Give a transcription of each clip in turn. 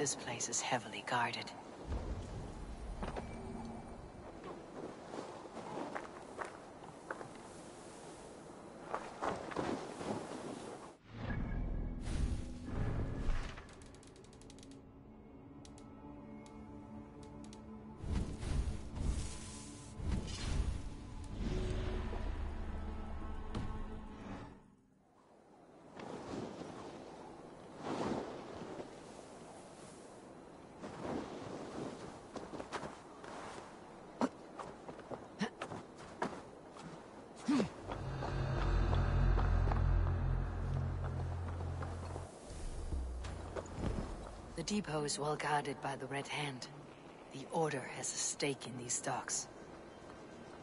this place is heavily guarded. The depot is well guarded by the Red Hand. The Order has a stake in these docks.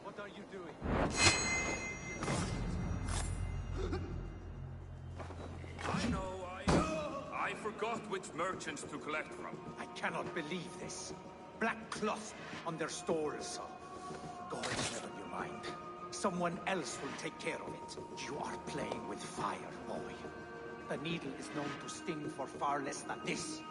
What are you doing? I know. I forgot which merchants to collect from. I cannot believe this. Black cloth on their stores. God, never you mind. Someone else will take care of it. You are playing with fire, boy. The needle is known to sting for far less than this.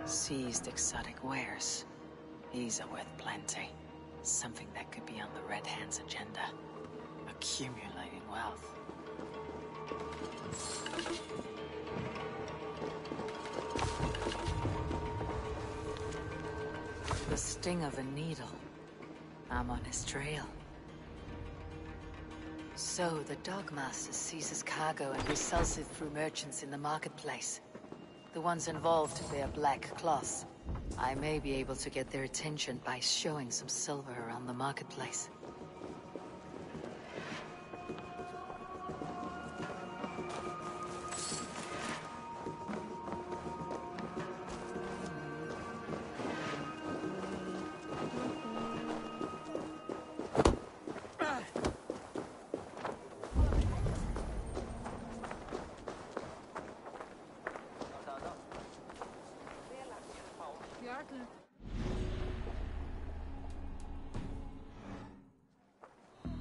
Seized exotic wares. These are worth plenty. Something that could be on the Red Hand's agenda. Accumulating wealth. The sting of a needle. I'm on his trail. So, the Dogmaster seizes cargo and resells it through merchants in the marketplace. The ones involved wear black cloths. I may be able to get their attention by showing some silver around the marketplace.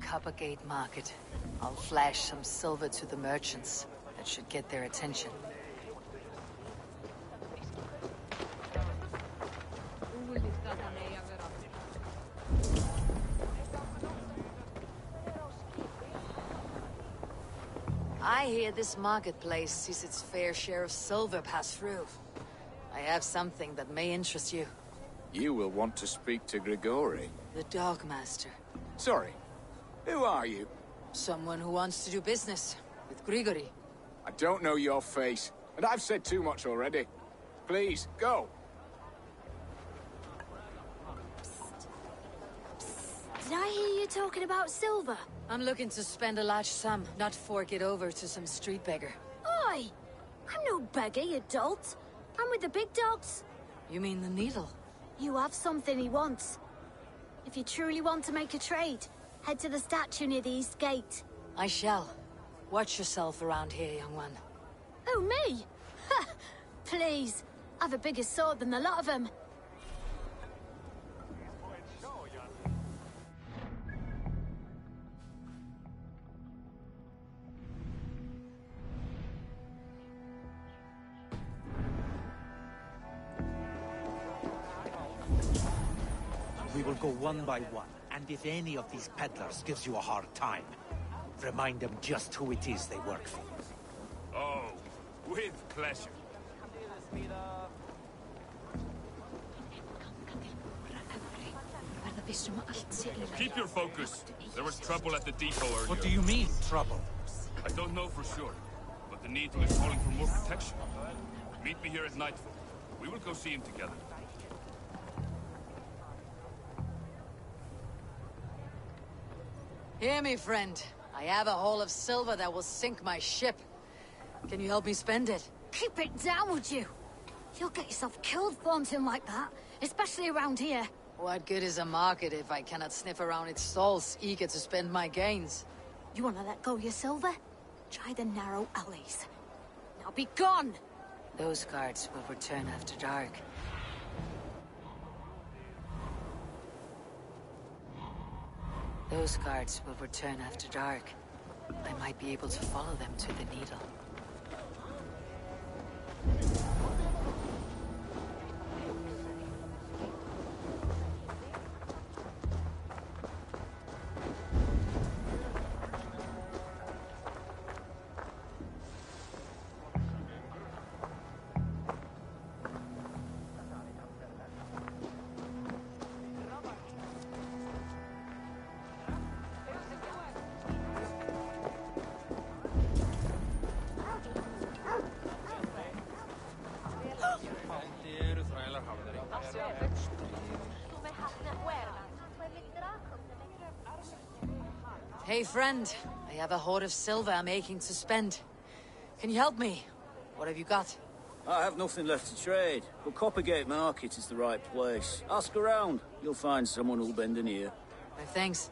Coppergate Market. I'll flash some silver to the merchants. That should get their attention. I hear this marketplace sees its fair share of silver pass through. I have something that may interest you. You will want to speak to Grigori. The Dogmaster. Sorry. Who are you? Someone who wants to do business with Grigori. I don't know your face, and I've said too much already. Please, go. Did I hear you talking about silver? I'm looking to spend a large sum, not fork it over to some street beggar. Oi! I'm no beggar, you dolt. I'm with the big dogs. You mean the needle? You have something he wants. If you truly want to make a trade, head to the statue near the East Gate. I shall. Watch yourself around here, young one. Oh, me? Ha! Please. I've a bigger sword than the lot of them. We will go one by one, and if any of these peddlers gives you a hard time, remind them just who it is they work for. Oh, with pleasure. Keep your focus. There was trouble at the depot earlier. What do you mean, trouble? I don't know for sure, but the Needle is calling for more protection. Meet me here at nightfall. We will go see him together. Hear me, friend. I have a haul of silver that will sink my ship. Can you help me spend it? Keep it down, would you? You'll get yourself killed flaunting like that, especially around here. What good is a market if I cannot sniff around its stalls, eager to spend my gains? You want to let go of your silver? Try the narrow alleys. Now be gone! Those guards will return after dark. Those guards will return after dark. I might be able to follow them to the needle. Hey, friend. I have a hoard of silver I'm aching to spend. Can you help me? What have you got? I have nothing left to trade, but Coppergate Market is the right place. Ask around. You'll find someone who'll bend an ear. Thanks.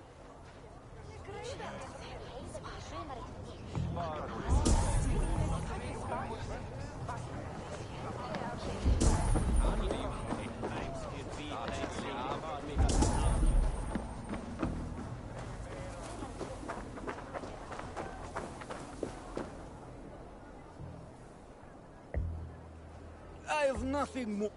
I have nothing more.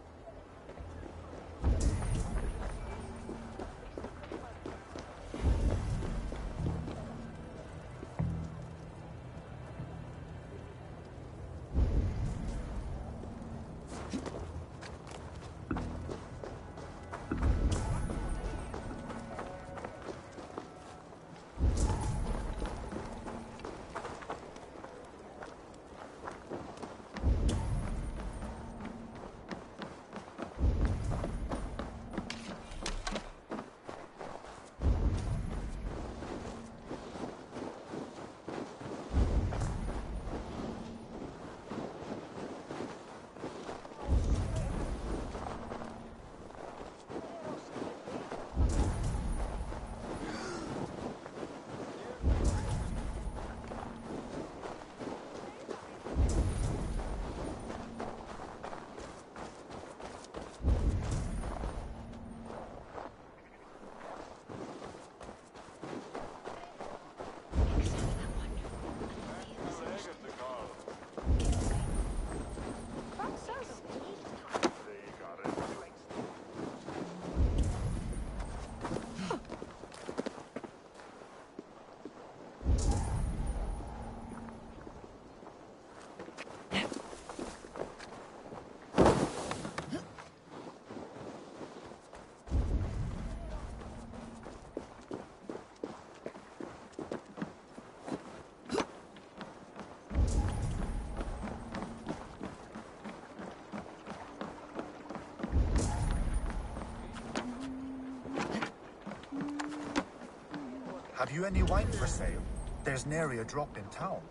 Have you any wine for sale? There's nary a drop in town.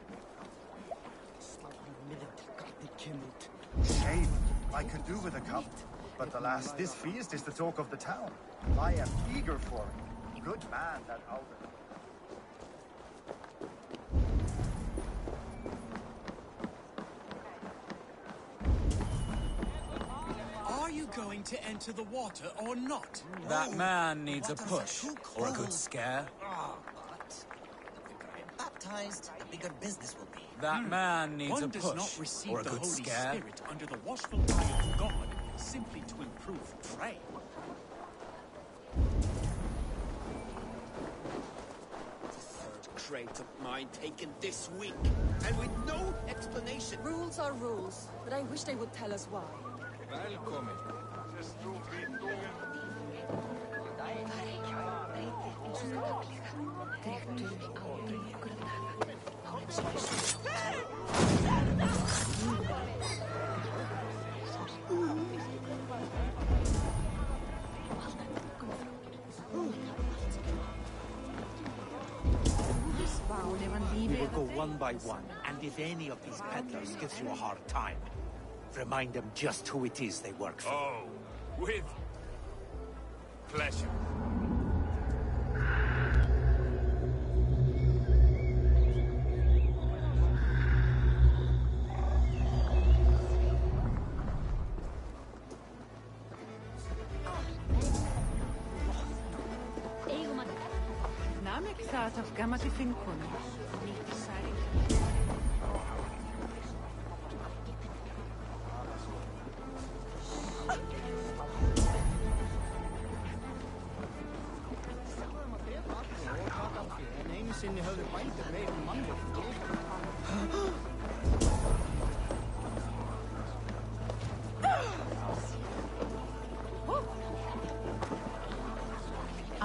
Shame. I could do with a cup. But alas, this feast is the talk of the town. I am eager for it. Good man, that Albert. Are you going to enter the water or not? That man needs a push, or a good scare. But the quicker I am baptized, the bigger business will be. That man needs One a does not push, receive or a the good Holy scare. Spirit under the watchful eye of God simply to improve trade. The third crate of mine taken this week, and with no explanation. Rules are rules, but I wish they would tell us why. Välkommen. We'll go one by one, and if any of these peddlers gives you a hard time, remind them just who it is they work for. Oh, with pleasure.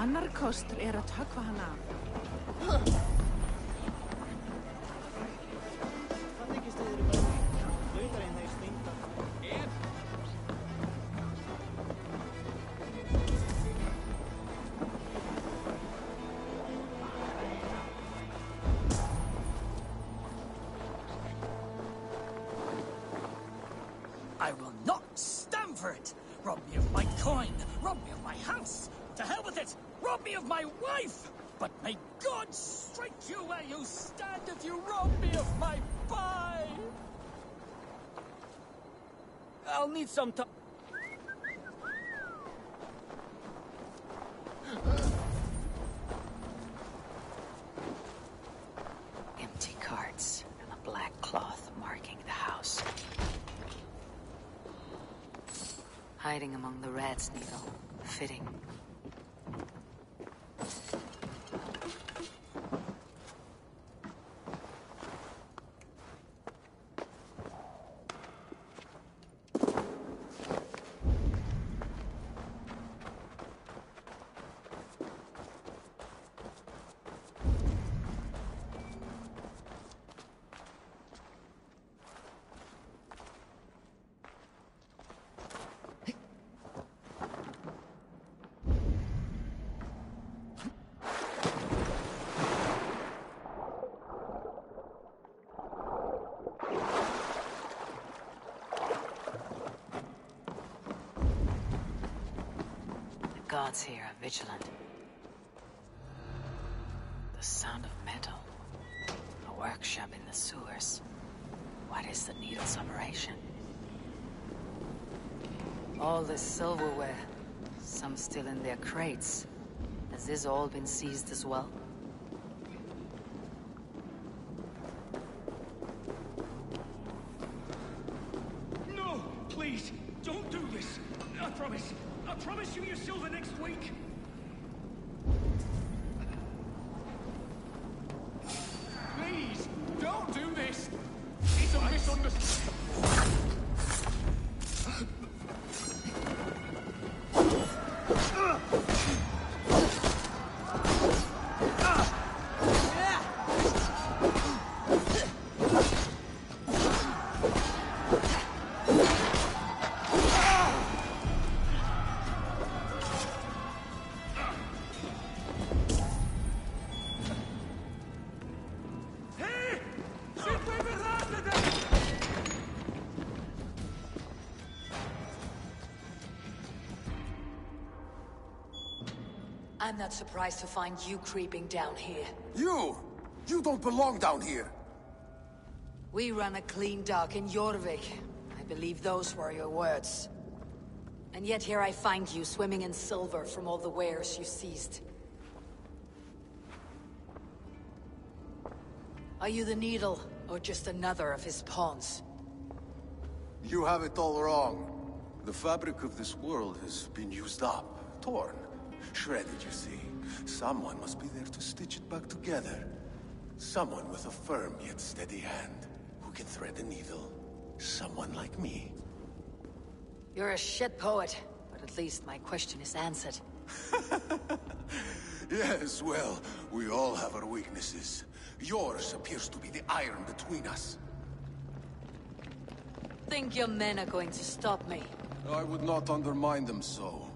Annar kostur að tökkva hann af. I will not stand for it! Rob me of my coin! Rob me of my house! To hell with it! Rob me of my wife! But may God strike you where you stand if you rob me of my pie! I'll need some time. Empty carts and a black cloth marking the house. Hiding among the rat's needle. Fitting. The gods here are vigilant. The sound of metal. A workshop in the sewers. What is the needle's operation? All this silverware. Some still in their crates. Has this all been seized as well? No! Please! Don't do this! I promise! I promise you your silver next week! Please! Don't do this! It's a misunderstanding! I'm not surprised to find you creeping down here. You! You don't belong down here! We run a clean dock in Jorvik. I believe those were your words. And yet here I find you swimming in silver from all the wares you seized. Are you the Needle, or just another of his pawns? You have it all wrong. The fabric of this world has been used up, torn, shredded, you see. Someone must be there to stitch it back together. Someone with a firm yet steady hand, who can thread a needle. Someone like me. You're a shit poet, but at least my question is answered. Yes, well, we all have our weaknesses. Yours appears to be the iron between us. Think your men are going to stop me? I would not undermine them so.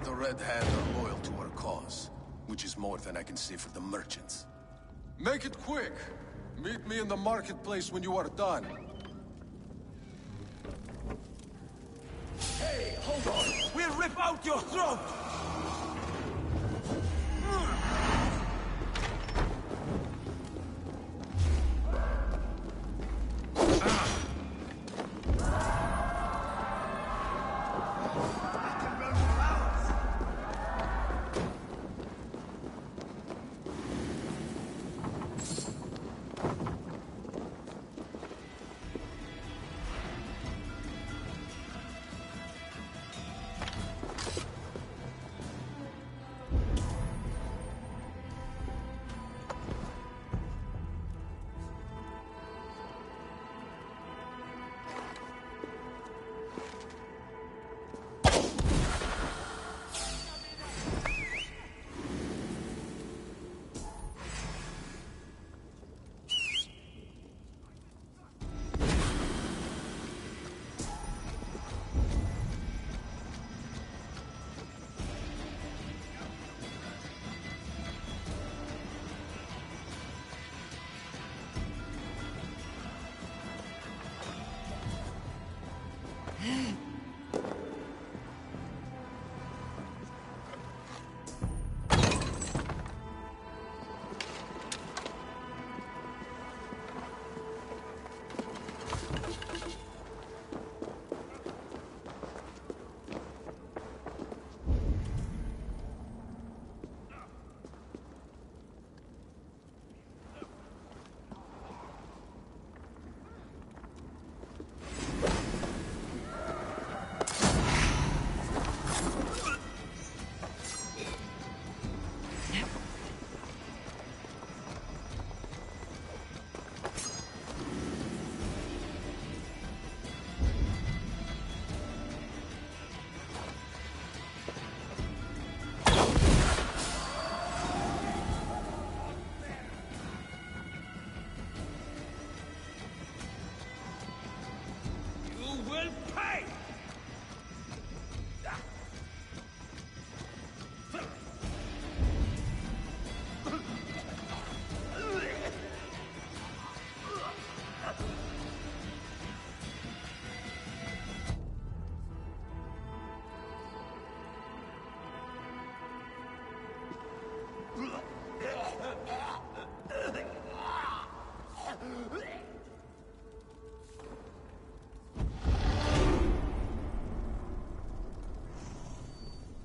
The Red Hand are loyal to our cause, which is more than I can say for the merchants. Make it quick! Meet me in the marketplace when you are done. Hey, hold on! We'll rip out your throat!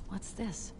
What's this?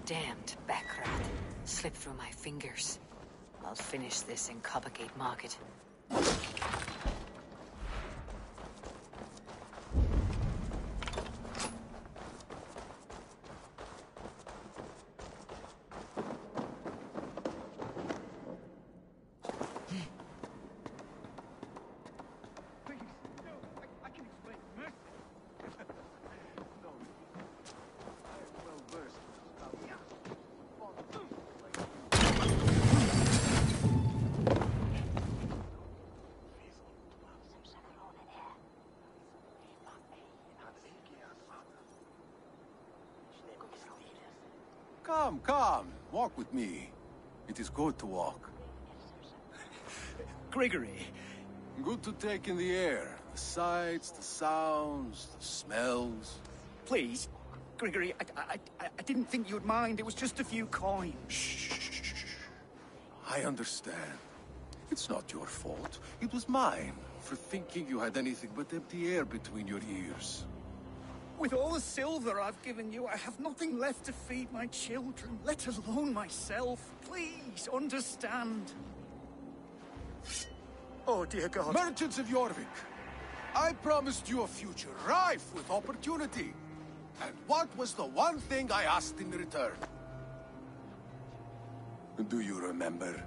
Damned backrat slipped through my fingers. I'll finish this in Coppergate Market. Come, come. Walk with me. It is good to walk. Gregory. Good to take in the air. The sights, the sounds, the smells. Please, Gregory, I didn't think you'd mind. It was just a few coins. Shh. I understand. It's not your fault. It was mine, for thinking you had anything but empty air between your ears. With all the silver I've given you, I have nothing left to feed my children, let alone myself. Please, understand. Oh, dear God. Merchants of Jorvik, I promised you a future rife with opportunity. And what was the one thing I asked in return? Do you remember?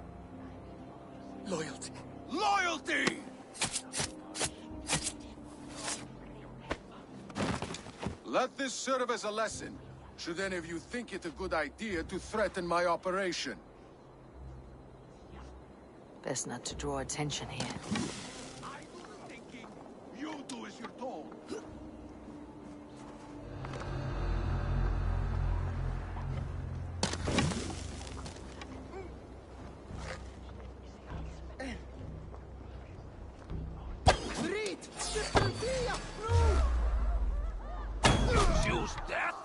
Loyalty. Loyalty! Let this serve as a lesson, should any of you think it a good idea to threaten my operation. Best not to draw attention here. I do the thinking, you do as you're told. Choose death?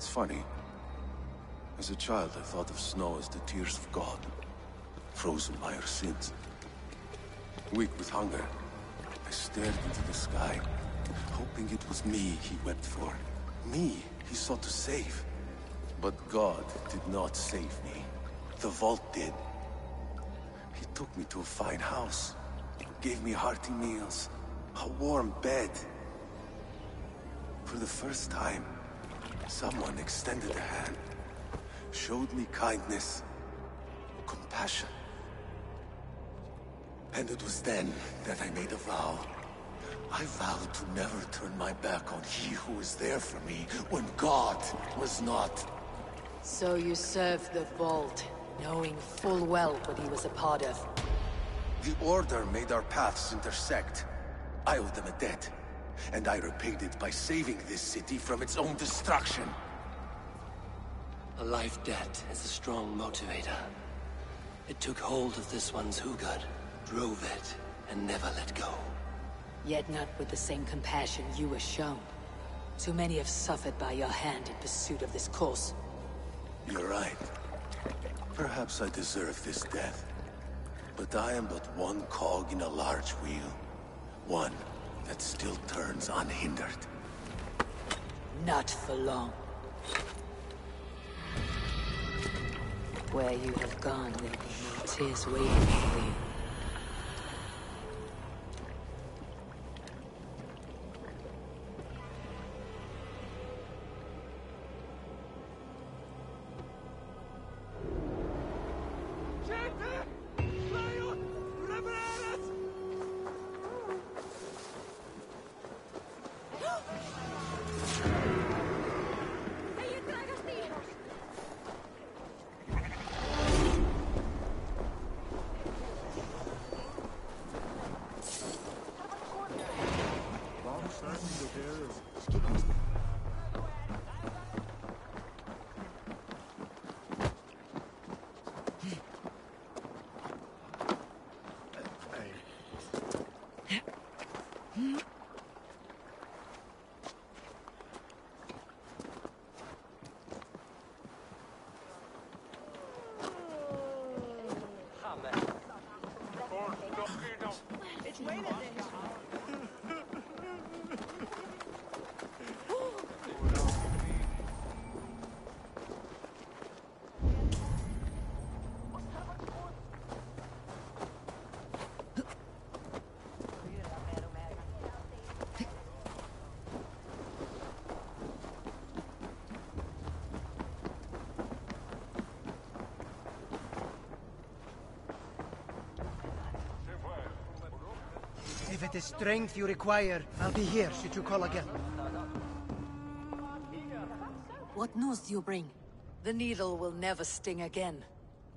It's funny. As a child, I thought of snow as the tears of God, frozen by our sins. Weak with hunger, I stared into the sky, hoping it was me he wept for. Me he sought to save. But God did not save me. The vault did. He took me to a fine house, gave me hearty meals, a warm bed. For the first time, someone extended a hand, showed me kindness, compassion. And it was then that I made a vow. I vowed to never turn my back on he who was there for me when God was not. So you served the Vault, knowing full well what he was a part of. The Order made our paths intersect. I owed them a debt, and I repaid it by saving this city from its own destruction. A life debt is a strong motivator. It took hold of this one's Hugad, drove it, and never let go. Yet not with the same compassion you were shown. Too many have suffered by your hand in pursuit of this cause. You're right. Perhaps I deserve this death. But I am but one cog in a large wheel. One that still turns unhindered. Not for long. Where you have gone, there will be no tears waiting for you. If it is strength you require, I'll be here should you call again. What news do you bring? The needle will never sting again.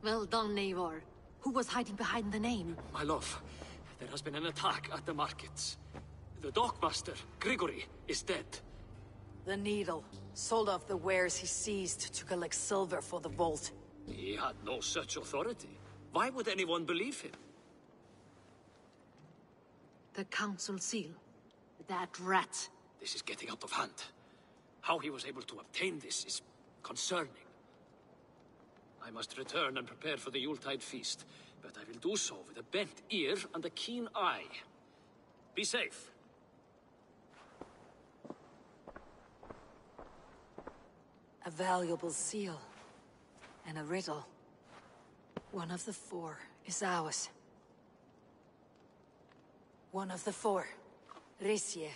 Well done, Eivor. Who was hiding behind the name? My love, there has been an attack at the markets. The dockmaster, Grigory, is dead. The needle sold off the wares he seized to collect silver for the vault. He had no such authority. Why would anyone believe him? The council seal. That rat. This is getting out of hand. How he was able to obtain this is concerning. I must return and prepare for the Yuletide feast, but I will do so with a bent ear and a keen eye. Be safe. A valuable seal. And a riddle. One of the four is ours. One of the four. Risje,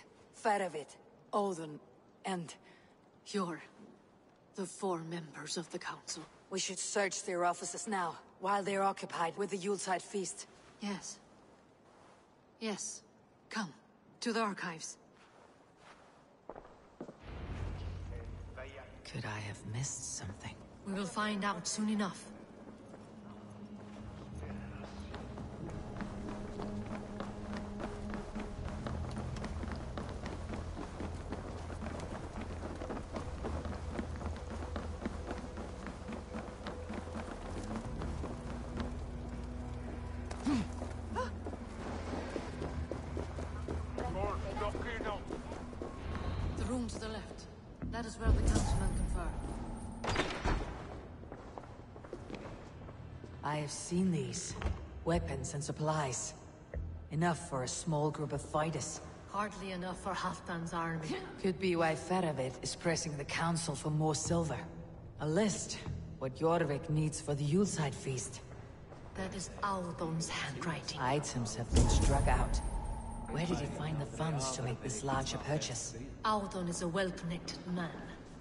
Faravid, Odin, and... You're the four members of the council. We should search their offices now, while they're occupied with the Yuletide feast. Yes. Yes. Come, to the archives. Could I have missed something? We will find out soon enough. The room to the left. That is where the councilmen confer. I have seen these. Weapons and supplies. Enough for a small group of fighters. Hardly enough for Halfdan's army. Could be why Faravid is pressing the council for more silver. A list. What Jorvik needs for the Yuletide feast. That is Aldon's handwriting. Items have been struck out. Where did he find the funds to make this larger purchase? Aldon is a well-connected man.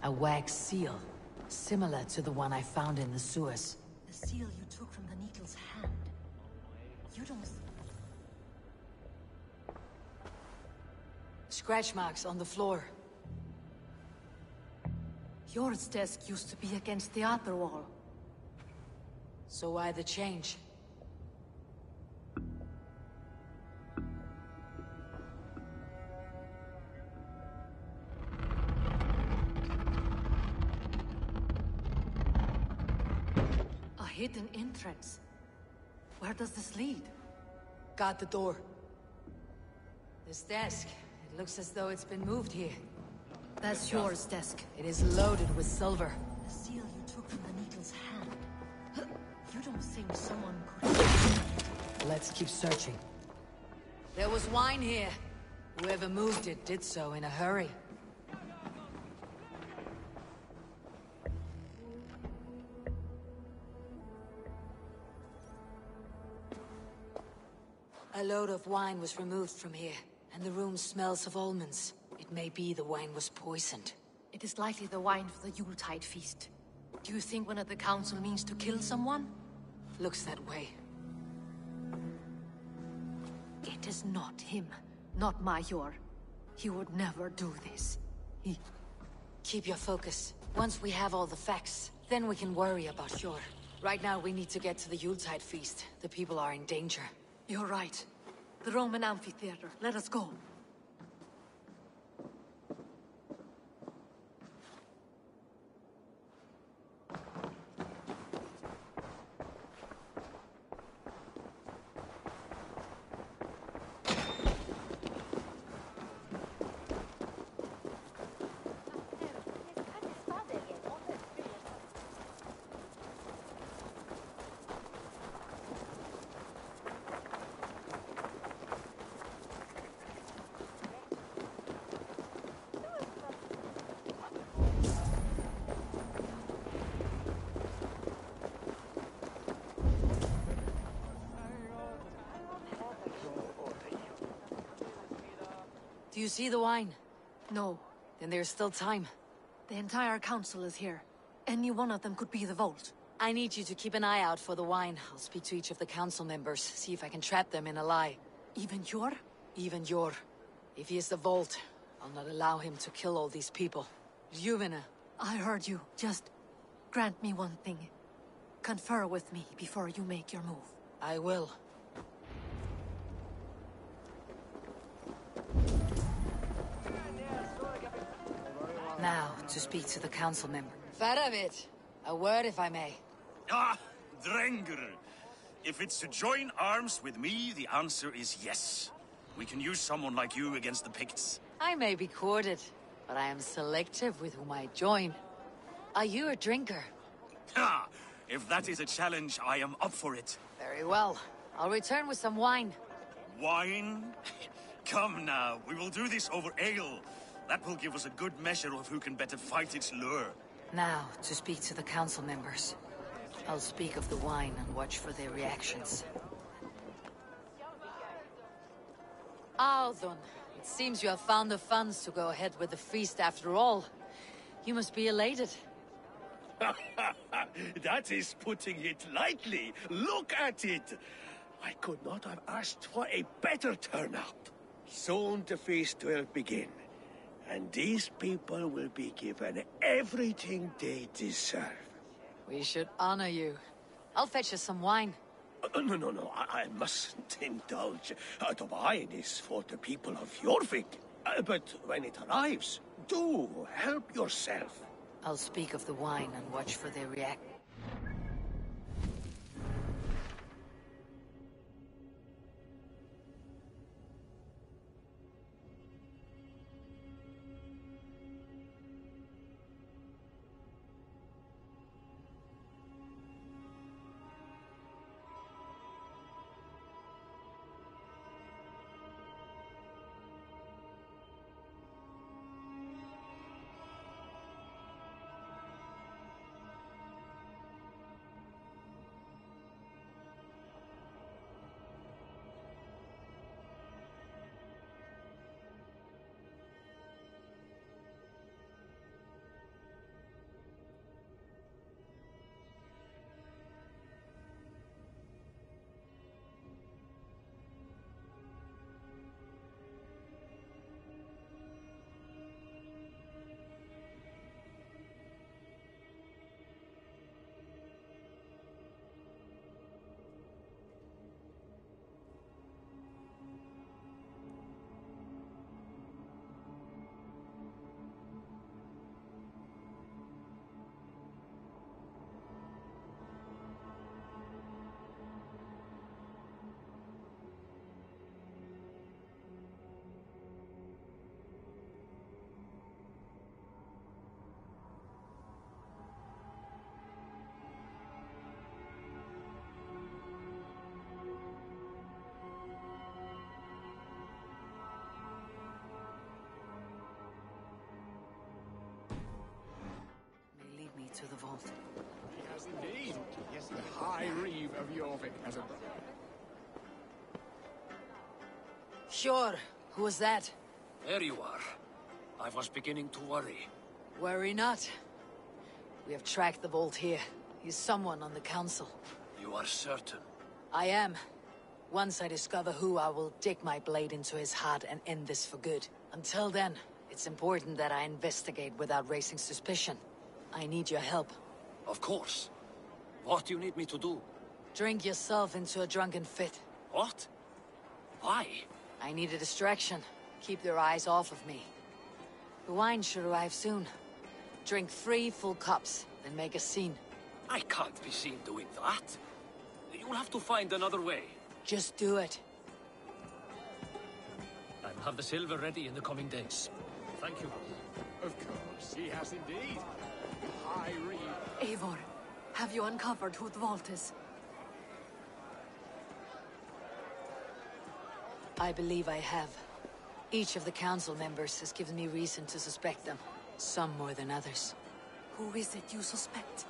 A wax seal. Similar to the one I found in the sewers. The seal you took from the Needle's hand. You don't... Scratch marks on the floor. Jor's desk used to be against the other wall. So why the change? A hidden entrance. Where does this lead? Got the door. This desk. It looks as though it's been moved here. That's yours, desk. It is loaded with silver. The seal you took from the Needle's hand. You don't think someone could... Let's keep searching. There was wine here. Whoever moved it did so in a hurry. A load of wine was removed from here, and the room smells of almonds. It may be the wine was poisoned. It is likely the wine for the Yuletide feast. Do you think one of the council means to kill someone? Looks that way. It is not him. Not Major. He would never do this. Keep your focus. Once we have all the facts, then we can worry about Jor. Right now we need to get to the Yuletide feast. The people are in danger. You're right. The Roman amphitheater. Let us go. Do you see the wine? No. Then there's still time. The entire council is here. Any one of them could be the vault. I need you to keep an eye out for the wine. I'll speak to each of the council members, see if I can trap them in a lie. Even Jor? Even Jor. If he is the vault, I'll not allow him to kill all these people. Juvena. I heard you. Just grant me one thing. Confer with me before you make your move. I will. Now, to speak to the council member. Faravit, a word if I may. Ah, Drenger. If it's to join arms with me, the answer is yes. We can use someone like you against the Picts. I may be courted, but I am selective with whom I join. Are you a drinker? Ha! If that is a challenge, I am up for it. Very well. I'll return with some wine. Wine? Come now, we will do this over ale. That will give us a good measure of who can better fight its lure. Now, to speak to the council members. I'll speak of the wine and watch for their reactions. Aldon, it seems you have found the funds to go ahead with the feast after all. You must be elated. That is putting it lightly. Look at it. I could not have asked for a better turnout. Soon the feast will begin. And these people will be given everything they deserve. We should honor you. I'll fetch us some wine. No, I mustn't indulge. The wine is for the people of Jorvik. But when it arrives, do help yourself. I'll speak of the wine and watch for their reaction. to the vault. He has indeed. Yes, the High Reeve of Jorvik has a brother. Sure. Who was that? There you are. I was beginning to worry. Worry not. We have tracked the vault here. He's someone on the council. You are certain? I am. Once I discover who, I will dig my blade into his heart and end this for good. Until then, it's important that I investigate without raising suspicion. I need your help. Of course. What do you need me to do? Drink yourself into a drunken fit. What? Why? I need a distraction. Keep their eyes off of me. The wine should arrive soon. Drink 3 full cups, then make a scene. I can't be seen doing that. You'll have to find another way. Just do it. I'll have the silver ready in the coming days. Thank you. Of course, he has indeed. The High Reeve. Eivor, have you uncovered who the vault is? I believe I have. Each of the council members has given me reason to suspect them. Some more than others. Who is it you suspect?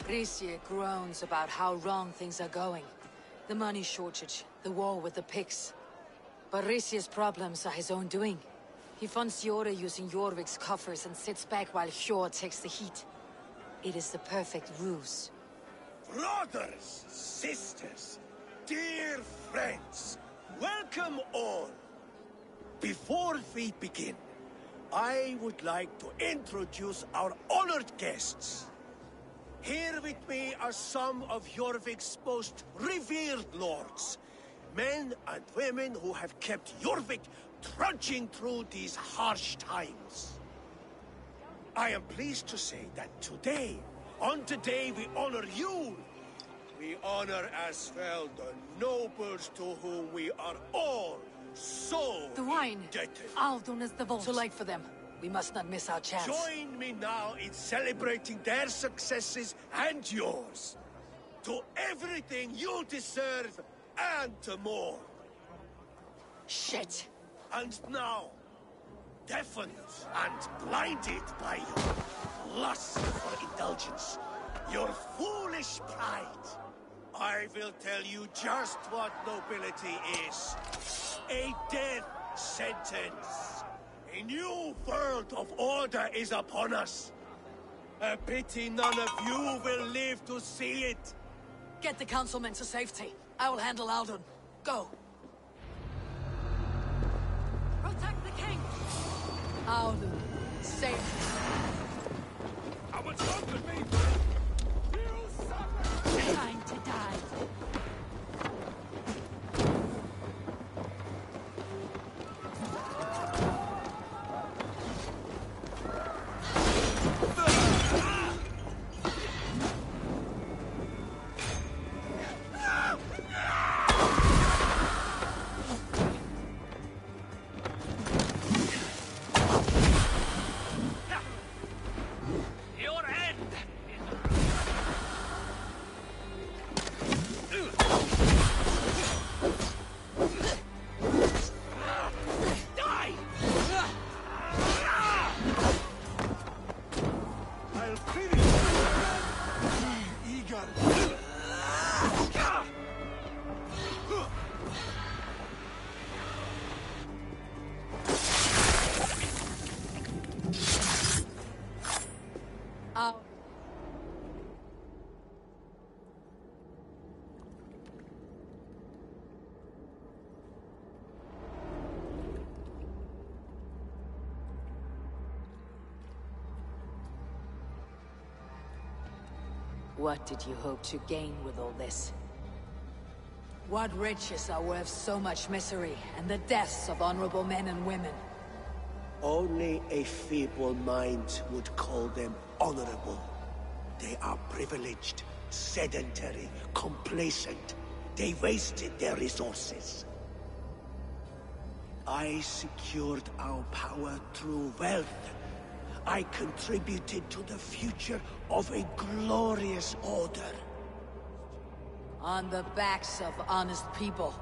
Risie groans about how wrong things are going. The money shortage, the war with the pigs. But Risie's problems are his own doing. He funds Jorah using Jorvik's coffers and sits back while Hjor takes the heat. It is the perfect ruse. Brothers, sisters, dear friends, welcome all. Before we begin, I would like to introduce our honored guests. Here with me are some of Jorvik's most revered lords. Men and women who have kept Jorvik trudging through these harsh times. I am pleased to say that today, on the day we honor you, we honor as well the nobles to whom we are all so The wine. indebted. Aldun is the vault. Too late for them. We must not miss our chance. Join me now in celebrating their successes and yours. To everything you deserve and more. Shit. And now, deafened and blinded by your lust for indulgence, your foolish pride, I will tell you just what nobility is. A death sentence. A new world of order is upon us. A pity none of you will live to see it. Get the councilmen to safety. I will handle Aldun. Go. Protect the king! Aldun, safe. How much longer, me? Time to die. Your end! Die! I'll finish you, eagle. Out. What did you hope to gain with all this? What riches are worth so much misery and the deaths of honorable men and women? Only a feeble mind would call them honorable. They are privileged, sedentary, complacent. They wasted their resources. I secured our power through wealth. I contributed to the future of a glorious order. On the backs of honest people,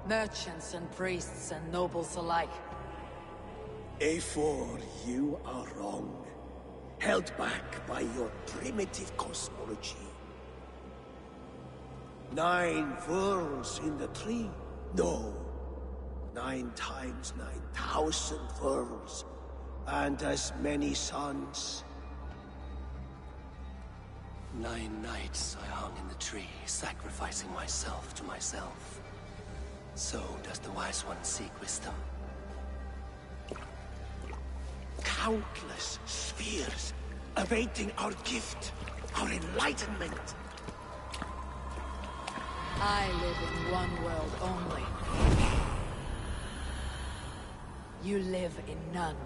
merchants and priests and nobles alike. A4, you are wrong. Held back by your primitive cosmology. 9 worlds in the tree? No. 9 times 9,000 worlds. And as many suns. 9 nights I hung in the tree, sacrificing myself to myself. So does the Wise One seek wisdom. Countless spheres awaiting our gift, our enlightenment. I live in one world only. You live in none.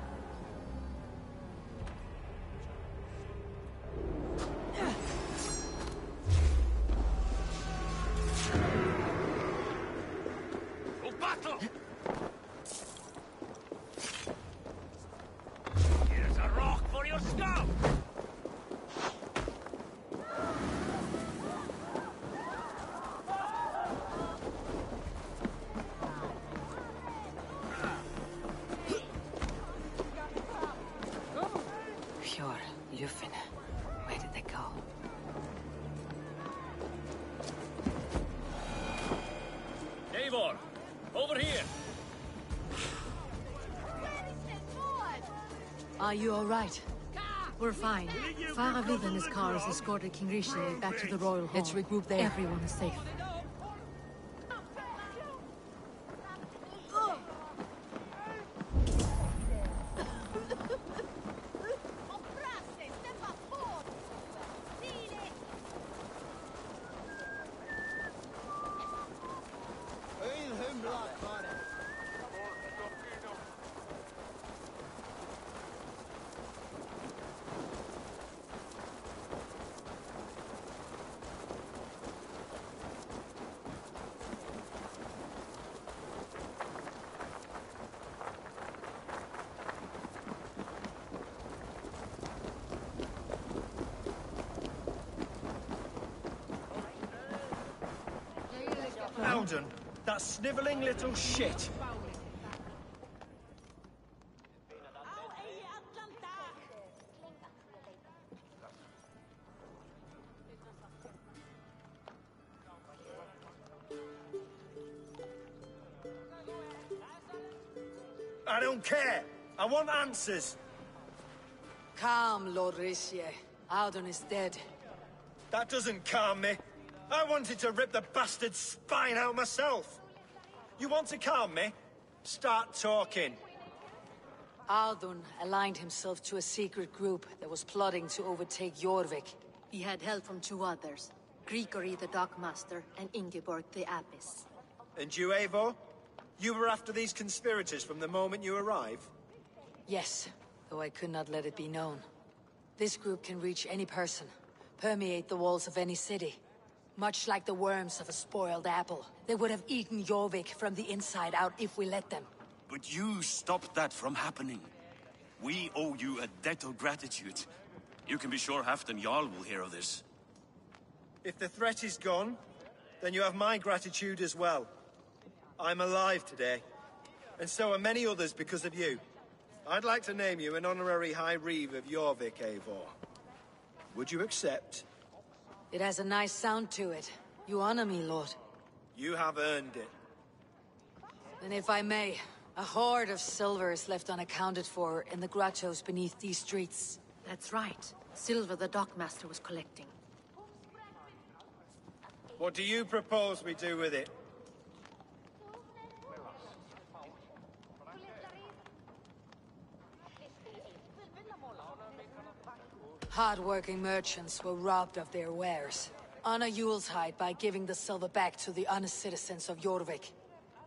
For battle! Here's a rock for your skull! Pure Lufin. Where did they go? Eivor, over here! Are you all right? We're fine. Faravid and his car has escorted King Rishi back to the royal hall. Let's regroup there. Everyone is safe. Alden, that snivelling little shit. I don't care. I want answers. Calm, Lord Rishi. Audun is dead. That doesn't calm me. I wanted to rip the bastard's spine out myself. You want to calm me? Start talking. Audun aligned himself to a secret group that was plotting to overtake Jorvik. He had help from 2 others. Grigori the Dockmaster and Ingeborg the Abbess. And you, Eivor? You were after these conspirators from the moment you arrived? Yes, though I could not let it be known. This group can reach any person, permeate the walls of any city. Much like the worms of a spoiled apple. They would have eaten Jorvik from the inside out if we let them. But you stopped that from happening. We owe you a debt of gratitude. You can be sure Halfdan Jarl will hear of this. If the threat is gone, then you have my gratitude as well. I'm alive today. And so are many others because of you. I'd like to name you an honorary High Reeve of Jorvik, Eivor. Would you accept? It has a nice sound to it. You honor me, Lord. You have earned it. And if I may, a hoard of silver is left unaccounted for in the grottos beneath these streets. That's right. Silver the Dockmaster was collecting. What do you propose we do with it? Hard-working merchants were robbed of their wares. Honor Yuletide by giving the silver back to the honest citizens of Jorvik.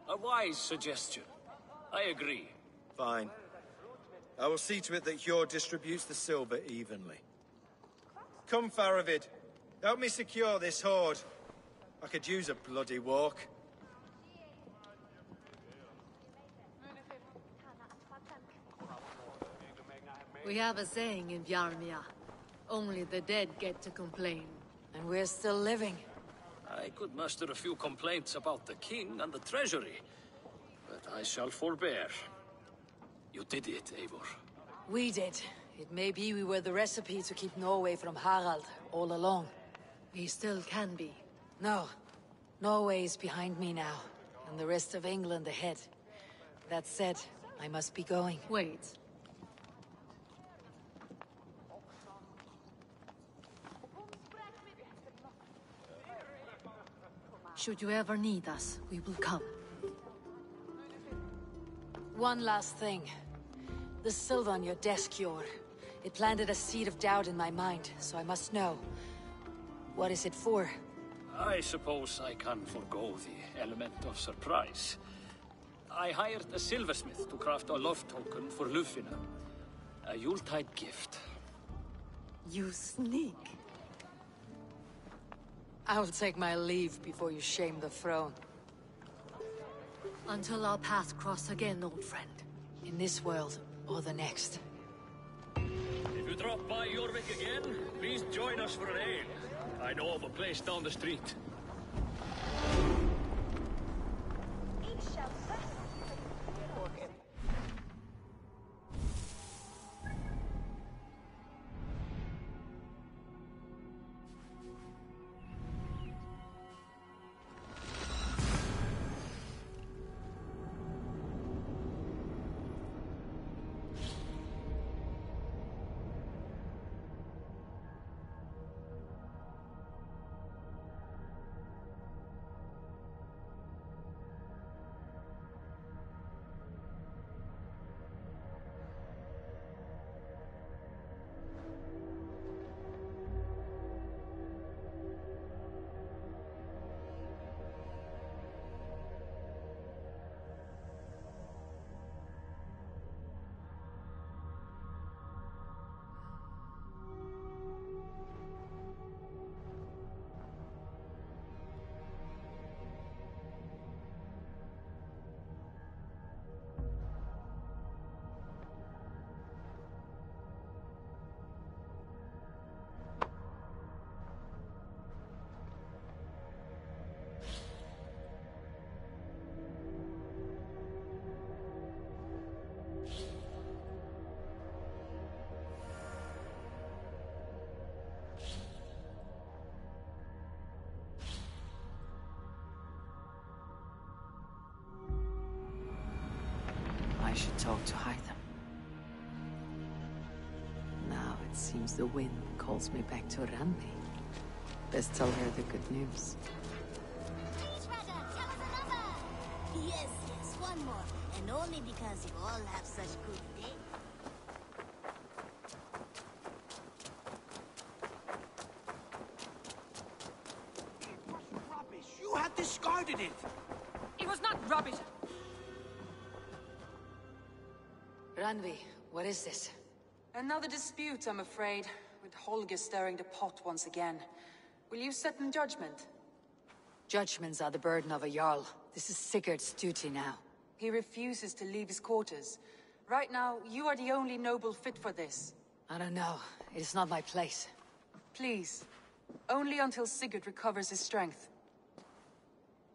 A wise suggestion. I agree. Fine. I will see to it that Hjord distributes the silver evenly. Come, Faravid. Help me secure this hoard. I could use a bloody walk. We have a saying in Bjarmia. Only the dead get to complain. And we're still living. I could muster a few complaints about the king and the treasury, but I shall forbear. You did it, Eivor. We did. It may be we were the recipe to keep Norway from Harald all along. We still can be. No. Norway is behind me now, and the rest of England ahead. That said, I must be going. Wait. Should you ever need us, we will come. One last thing. The silver on your desk, Yor. It planted a seed of doubt in my mind, so I must know. What is it for? I suppose I can forgo the element of surprise. I hired a silversmith to craft a love token for Lufina. A Yuletide gift. You sneak. I'll take my leave before you shame the throne. Until our paths cross again, old friend. In this world, or the next. If you drop by Jorvik again, please join us for an ale. I know of a place down the street. I should talk to Hytham. Now it seems the wind calls me back to Randi. Best tell her the good news. Yes, yes, one more. And only because you all have such good days. It was rubbish. You had discarded it. It was not rubbish. Randvi, what is this? Another dispute, I'm afraid, with Holger stirring the pot once again. Will you set in judgment? Judgments are the burden of a Jarl. This is Sigurd's duty now. He refuses to leave his quarters. Right now, you are the only noble fit for this. I don't know. It is not my place. Please. Only until Sigurd recovers his strength.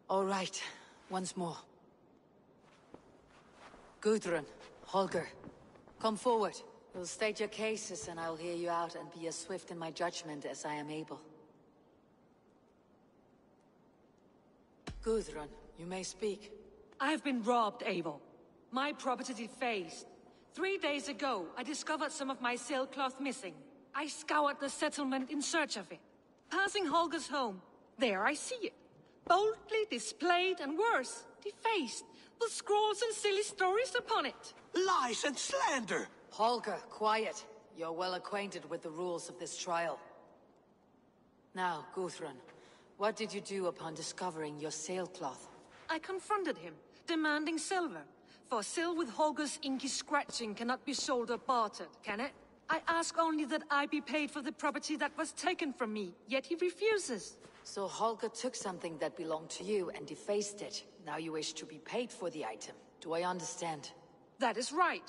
All right. Once more. Gudrun, Holger, come forward. You'll state your cases and I'll hear you out and be as swift in my judgment as I am able. Gudrun, you may speak. I have been robbed, Eivor. My property defaced. 3 days ago, I discovered some of my sailcloth missing. I scoured the settlement in search of it. Passing Holger's home, there I see it. Boldly displayed and worse, defaced, with scrolls and silly stories upon it. Lies and slander! Holger, quiet. You're well acquainted with the rules of this trial. Now, Gudrun, what did you do upon discovering your sailcloth? I confronted him, demanding silver. For sil with Holger's inky scratching cannot be sold or bartered, can it? I ask only that I be paid for the property that was taken from me, yet he refuses. So Holger took something that belonged to you and defaced it. Now you wish to be paid for the item. Do I understand? That is right.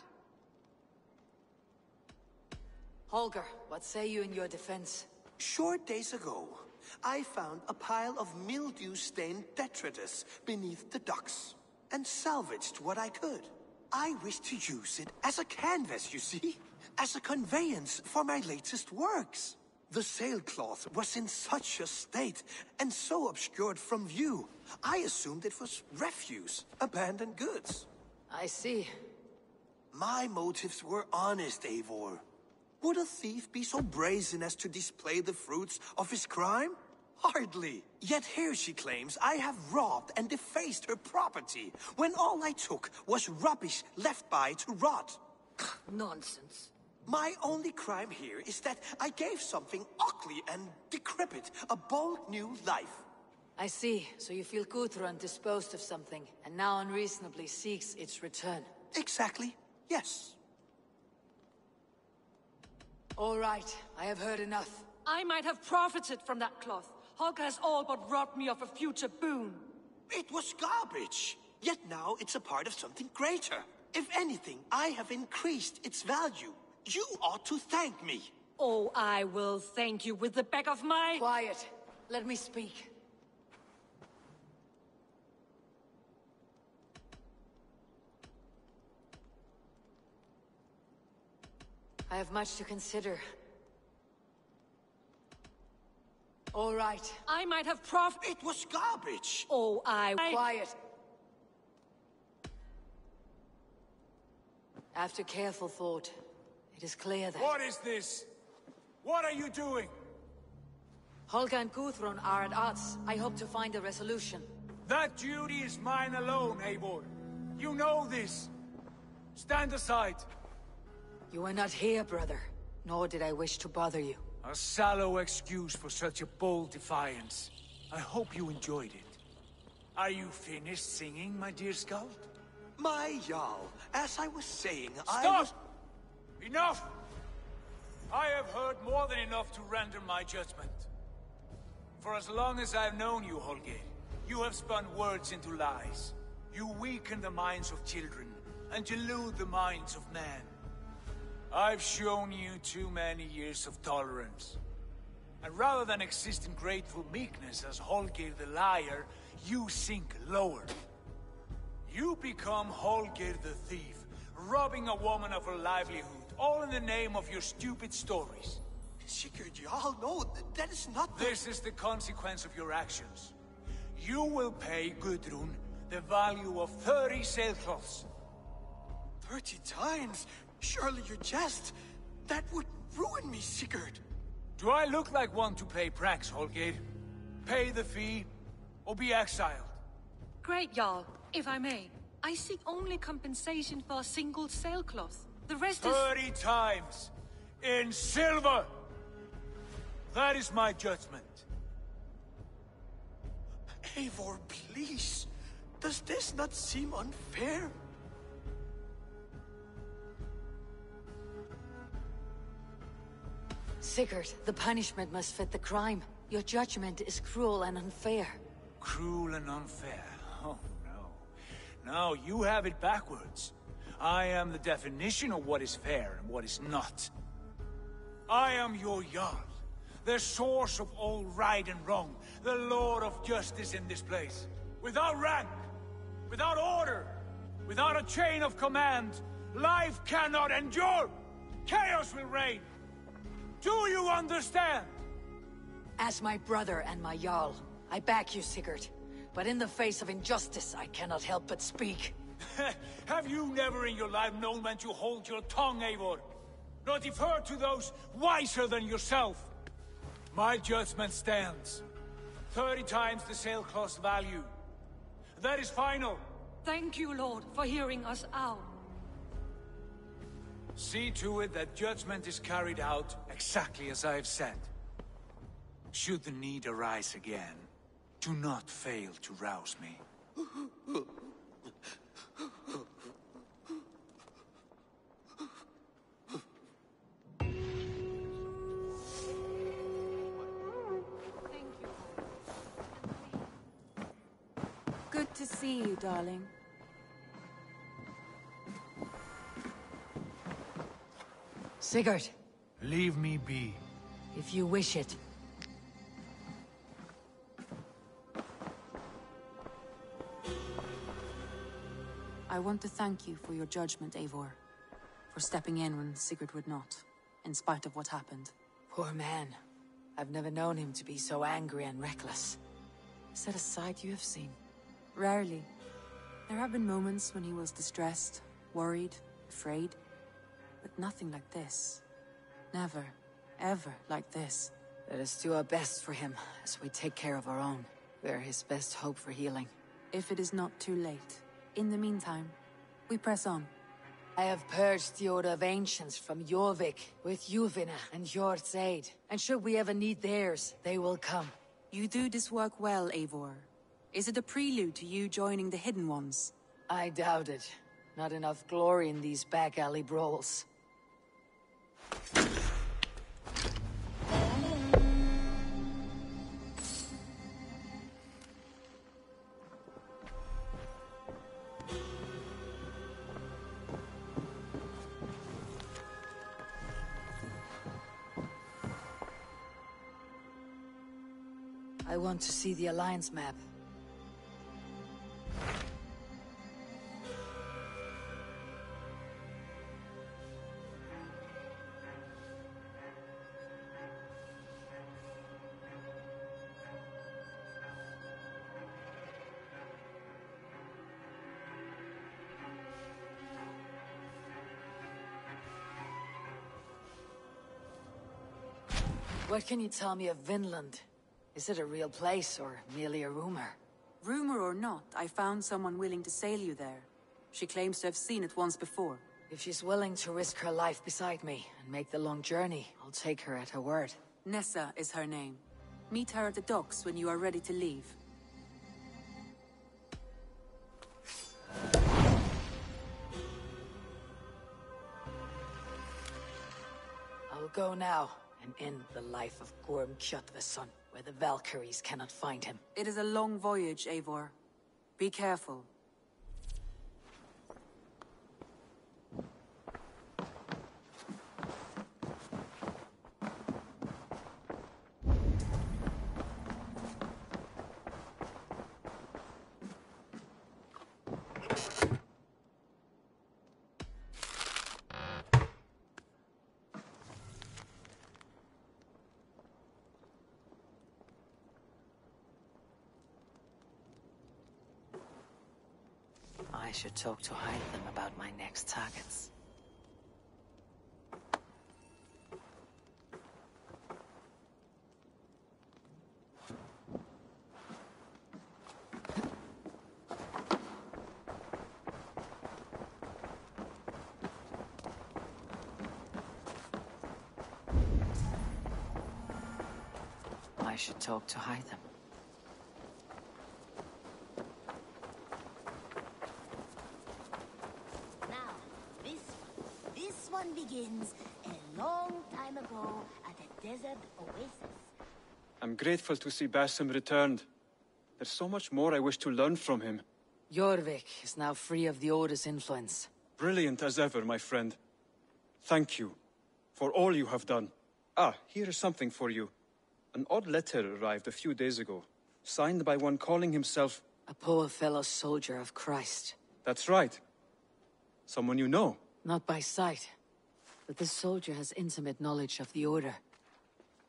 Holger, what say you in your defense? Short days ago, I found a pile of mildew-stained detritus beneath the docks, and salvaged what I could. I wish to use it as a canvas, you see? As a conveyance for my latest works. The sailcloth was in such a state, and so obscured from view, I assumed it was refuse, abandoned goods. I see. My motives were honest, Eivor. Would a thief be so brazen as to display the fruits of his crime? Hardly. Yet here she claims I have robbed and defaced her property, when all I took was rubbish left by to rot. Nonsense. My only crime here is that I gave something ugly and decrepit a bold new life. I see. So you feel Gudrun disposed of something, and now unreasonably seeks its return. Exactly. Yes. All right. I have heard enough. I might have profited from that cloth. Holger has all but robbed me of a future boon. It was garbage. Yet now it's a part of something greater. If anything, I have increased its value. You ought to thank me. Oh, I will thank you with the back of my... Quiet. Let me speak. I have much to consider. All right. I might have It was garbage. Oh, Quiet. After careful thought, it is clear that... What is this? What are you doing? Holger and Gudrun are at odds. I hope to find a resolution. That duty is mine alone, Eivor. You know this. Stand aside. You were not here, brother. Nor did I wish to bother you. A sallow excuse for such a bold defiance. I hope you enjoyed it. Are you finished singing, my dear Skald? My Jarl, as I was saying, Stop! Enough! I have heard more than enough to render my judgment. For as long as I've known you, Holger, you have spun words into lies. You weaken the minds of children, and delude the minds of men. I've shown you too many years of tolerance. And rather than exist in grateful meekness as Holger the liar, you sink lower. You become Holger the thief, robbing a woman of her livelihood, all in the name of your stupid stories. Sigurd, Jarl, no, that is not the... This is the consequence of your actions. You will pay Gudrun the value of 30 sailcloths. 30 times? Surely you jest. That would ruin me, Sigurd. Do I look like one to pay pranks, Holger? Pay the fee, or be exiled? Great, Jarl. If I may, I seek only compensation for a single sailcloth. The rest is... 30 times! In silver! That is my judgment. Eivor, please. Does this not seem unfair? Sigurd, the punishment must fit the crime. Your judgment is cruel and unfair. Cruel and unfair? Oh, no. No, you have it backwards. I am the definition of what is fair and what is not. I am your Jarl, the source of all right and wrong, the Lord of justice in this place. Without rank, without order, without a chain of command, life cannot endure. Chaos will reign. Do you understand? As my brother and my Jarl, I back you, Sigurd. But in the face of injustice, I cannot help but speak. Have you never in your life known when to hold your tongue, Eivor? Nor defer to those wiser than yourself? My judgment stands. 30 times the sailcloth's value. That is final. Thank you, Lord, for hearing us out. See to it that judgment is carried out exactly as I have said. Should the need arise again, do not fail to rouse me. Good to see you, darling. Sigurd. Leave me be. If you wish it. I want to thank you for your judgment, Eivor. For stepping in when Sigurd would not, in spite of what happened. Poor man. I've never known him to be so angry and reckless. Is that a side you have seen? Rarely. There have been moments when he was distressed, worried, afraid. But nothing like this. Never, ever like this. Let us do our best for him, as we take care of our own. We're his best hope for healing. If it is not too late. In the meantime, we press on. I have purged the Order of Ancients from Jorvik with Juvina and Hjort's aid. And should we ever need theirs, they will come. You do this work well, Eivor. Is it a prelude to you joining the Hidden Ones? I doubt it. Not enough glory in these back alley brawls. I want to see the Alliance map. What can you tell me of Vinland? Is it a real place, or merely a rumor? Rumor or not, I found someone willing to sail you there. She claims to have seen it once before. If she's willing to risk her life beside me and make the long journey, I'll take her at her word. Nessa is her name. Meet her at the docks when you are ready to leave. I'll go now and end the life of Gorm Kjotveson, where the Valkyries cannot find him. It is a long voyage, Eivor. Be careful. I should talk to Hytham about my next targets. I should talk to Hytham. This one begins a long time ago at a desert oasis. I'm grateful to see Basim returned. There's so much more I wish to learn from him. Jorvik is now free of the Order's influence. Brilliant as ever, my friend. Thank you for all you have done. Ah, here is something for you. An odd letter arrived a few days ago, signed by one calling himself... A poor fellow soldier of Christ. That's right. Someone you know. Not by sight, but this soldier has intimate knowledge of the Order.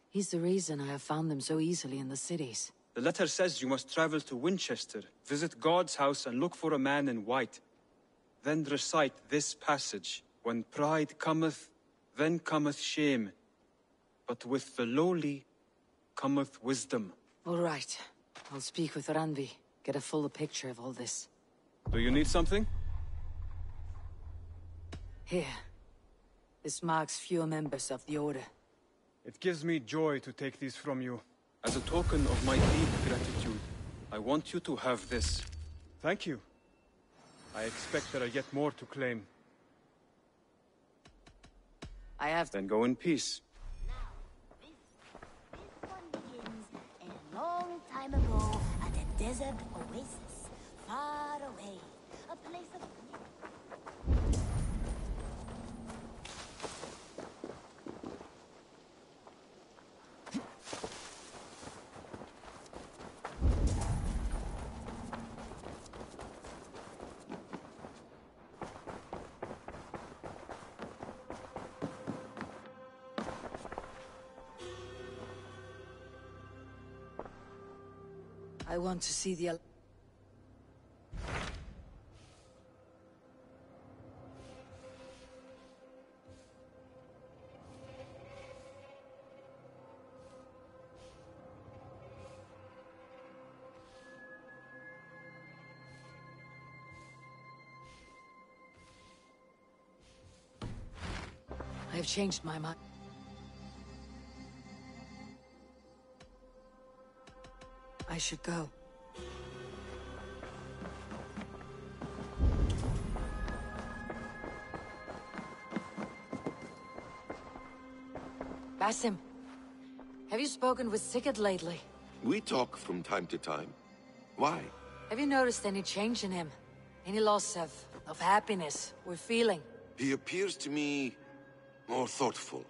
He's the reason I have found them so easily in the cities. The letter says you must travel to Winchester, visit God's house and look for a man in white. Then recite this passage. When pride cometh, then cometh shame. But with the lowly cometh wisdom. All right. I'll speak with Randvi, get a fuller picture of all this. Do you need something? Here. This marks fewer members of the Order. It gives me joy to take these from you. As a token of my deep gratitude, I want you to have this. Thank you. I expect there are yet more to claim. I have... Then go in peace. This one begins a long time ago at a desert oasis, far away. A place of... I want to see the... I have changed my mind. I should go. Basim, have you spoken with Sigurd lately? We talk from time to time. Why? Have you noticed any change in him? Any loss of happiness or feeling? He appears to me more thoughtful,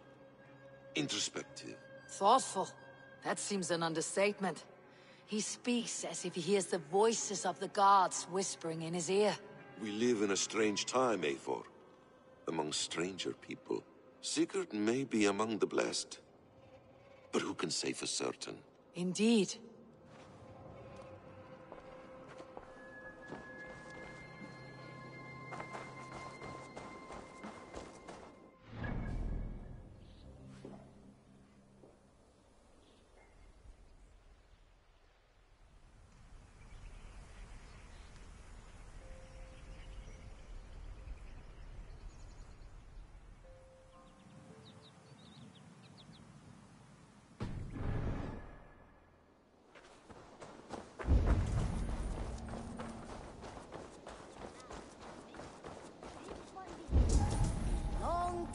introspective. Thoughtful? That seems an understatement. He speaks as if he hears the voices of the gods whispering in his ear. We live in a strange time, Eivor. Among stranger people. Sigurd may be among the blessed. But who can say for certain? Indeed.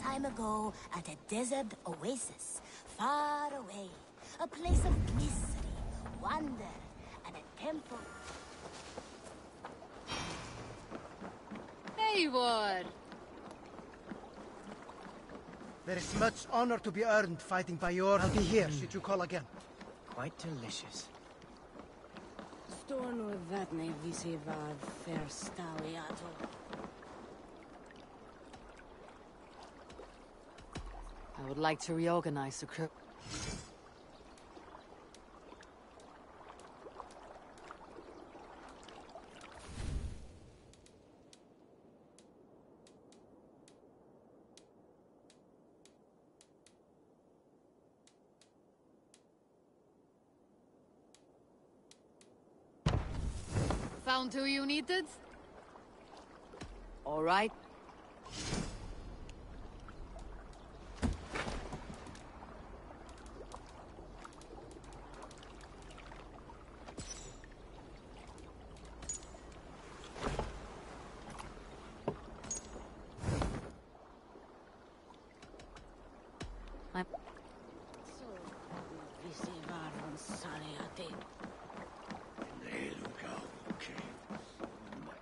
Time ago, at a desert oasis, far away, a place of mystery, wonder, and a temple. Eivor! There is much honor to be earned fighting by your... I'll be here should you call again. Quite delicious. Storno vatne visivad ferstaviato. I would like to reorganize the crew. Found who you needed? All right.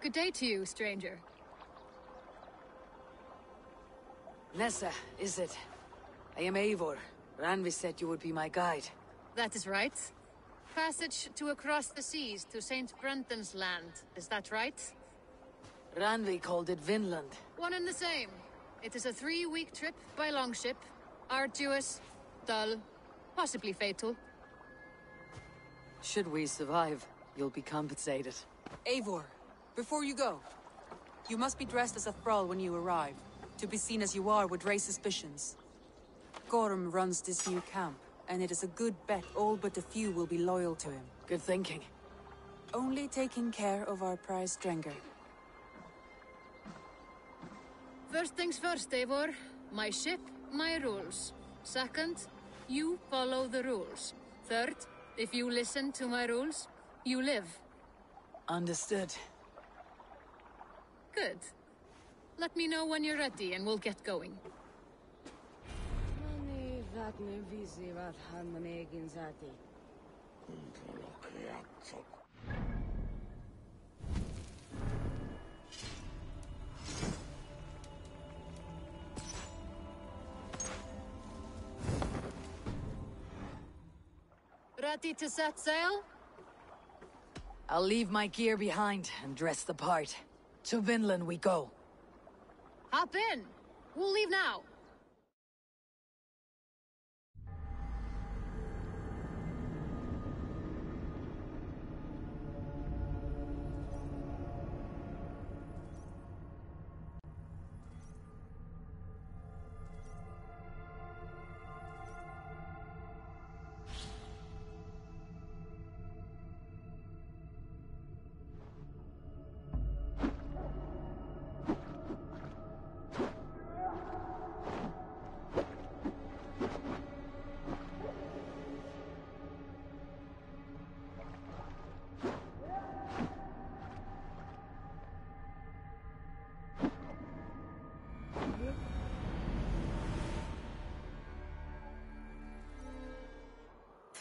Good day to you, stranger. Nessa, is it? I am Eivor. Randvi said you would be my guide. That is right. Passage to across the seas to St. Brenton's land, is that right? Randvi called it Vinland. One and the same. It is a 3-week trip by longship. Arduous, dull, possibly fatal. Should we survive, you'll be compensated. Eivor, before you go, you must be dressed as a thrall when you arrive. To be seen as you are would raise suspicions. Gorm runs this new camp, and it is a good bet all but a few will be loyal to him. Good thinking. Only taking care of our prize Drenger. First things first, Eivor. My ship, my rules. Second, you follow the rules. Third, if you listen to my rules, you live. Understood. Good. Let me know when you're ready and we'll get going. Ready to set sail? I'll leave my gear behind and dress the part. To Vinland we go. Hop in. We'll leave now.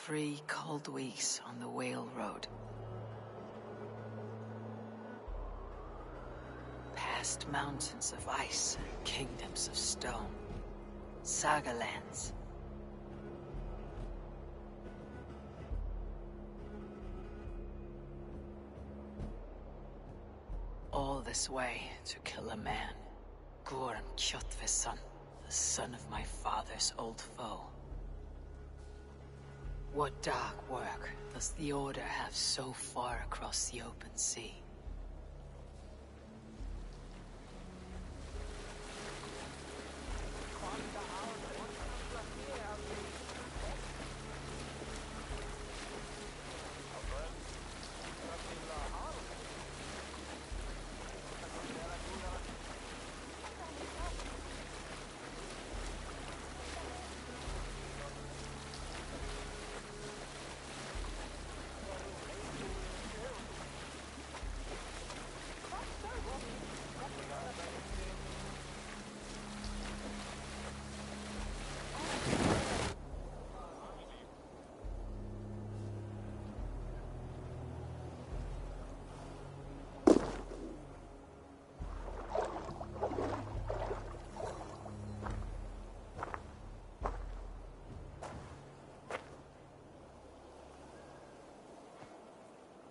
3 cold weeks on the Whale Road. Past mountains of ice and kingdoms of stone. Saga lands. All this way to kill a man. Gorm Kjotve's son, the son of my father's old foe. What dark work does the Order have so far across the open sea?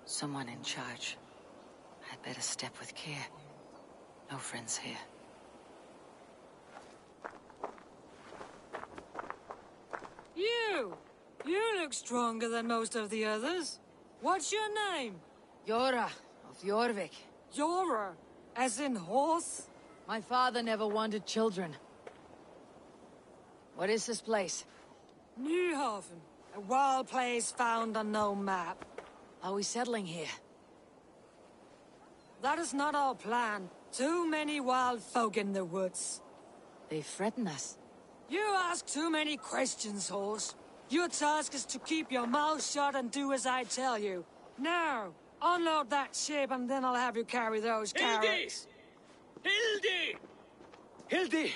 Someone in charge. I'd better step with care. No friends here. You look stronger than most of the others. What's your name? Yora of Jorvik. Yora? As in horse? My father never wanted children. What is this place? Newhaven. A wild place found on no map. Are we settling here? That is not our plan. Too many wild folk in the woods. They threaten us. You ask too many questions, horse. Your task is to keep your mouth shut and do as I tell you. Now, unload that ship and then I'll have you carry those carrots. Hildy! Hildy!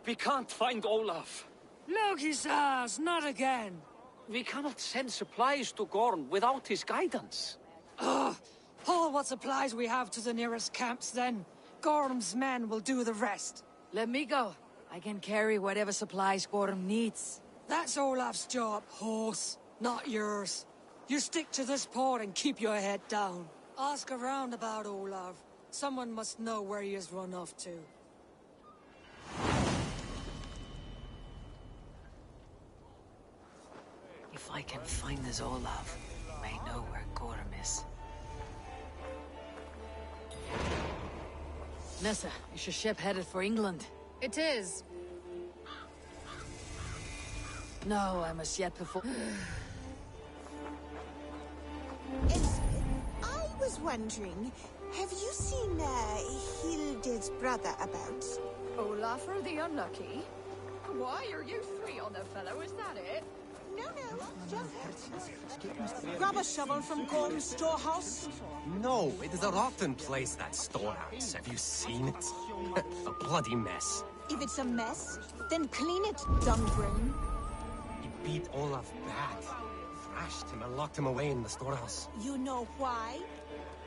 We can't find Olaf. Look, he says, not again. We cannot send supplies to Gorm without his guidance. Ugh! Haul what supplies we have to the nearest camps, then. Gorm's men will do the rest. Let me go. I can carry whatever supplies Gorm needs. That's Olaf's job, horse, not yours. You stick to this port and keep your head down. Ask around about Olaf. Someone must know where he has run off to. If I can find this Olaf, I may know where Gorm is. Nessa, is your ship headed for England? It is. No, I must yet perform. I was wondering, have you seen Hilde's brother about? Olafur the Unlucky? Why are you 3 on the fellow, is that it? No, just... Grab a shovel from Gorm's storehouse? No, it is a rotten place, that storehouse. Have you seen it? A bloody mess. If it's a mess, then clean it, dumb brain. He beat Olaf bad. Thrashed him and locked him away in the storehouse. You know why?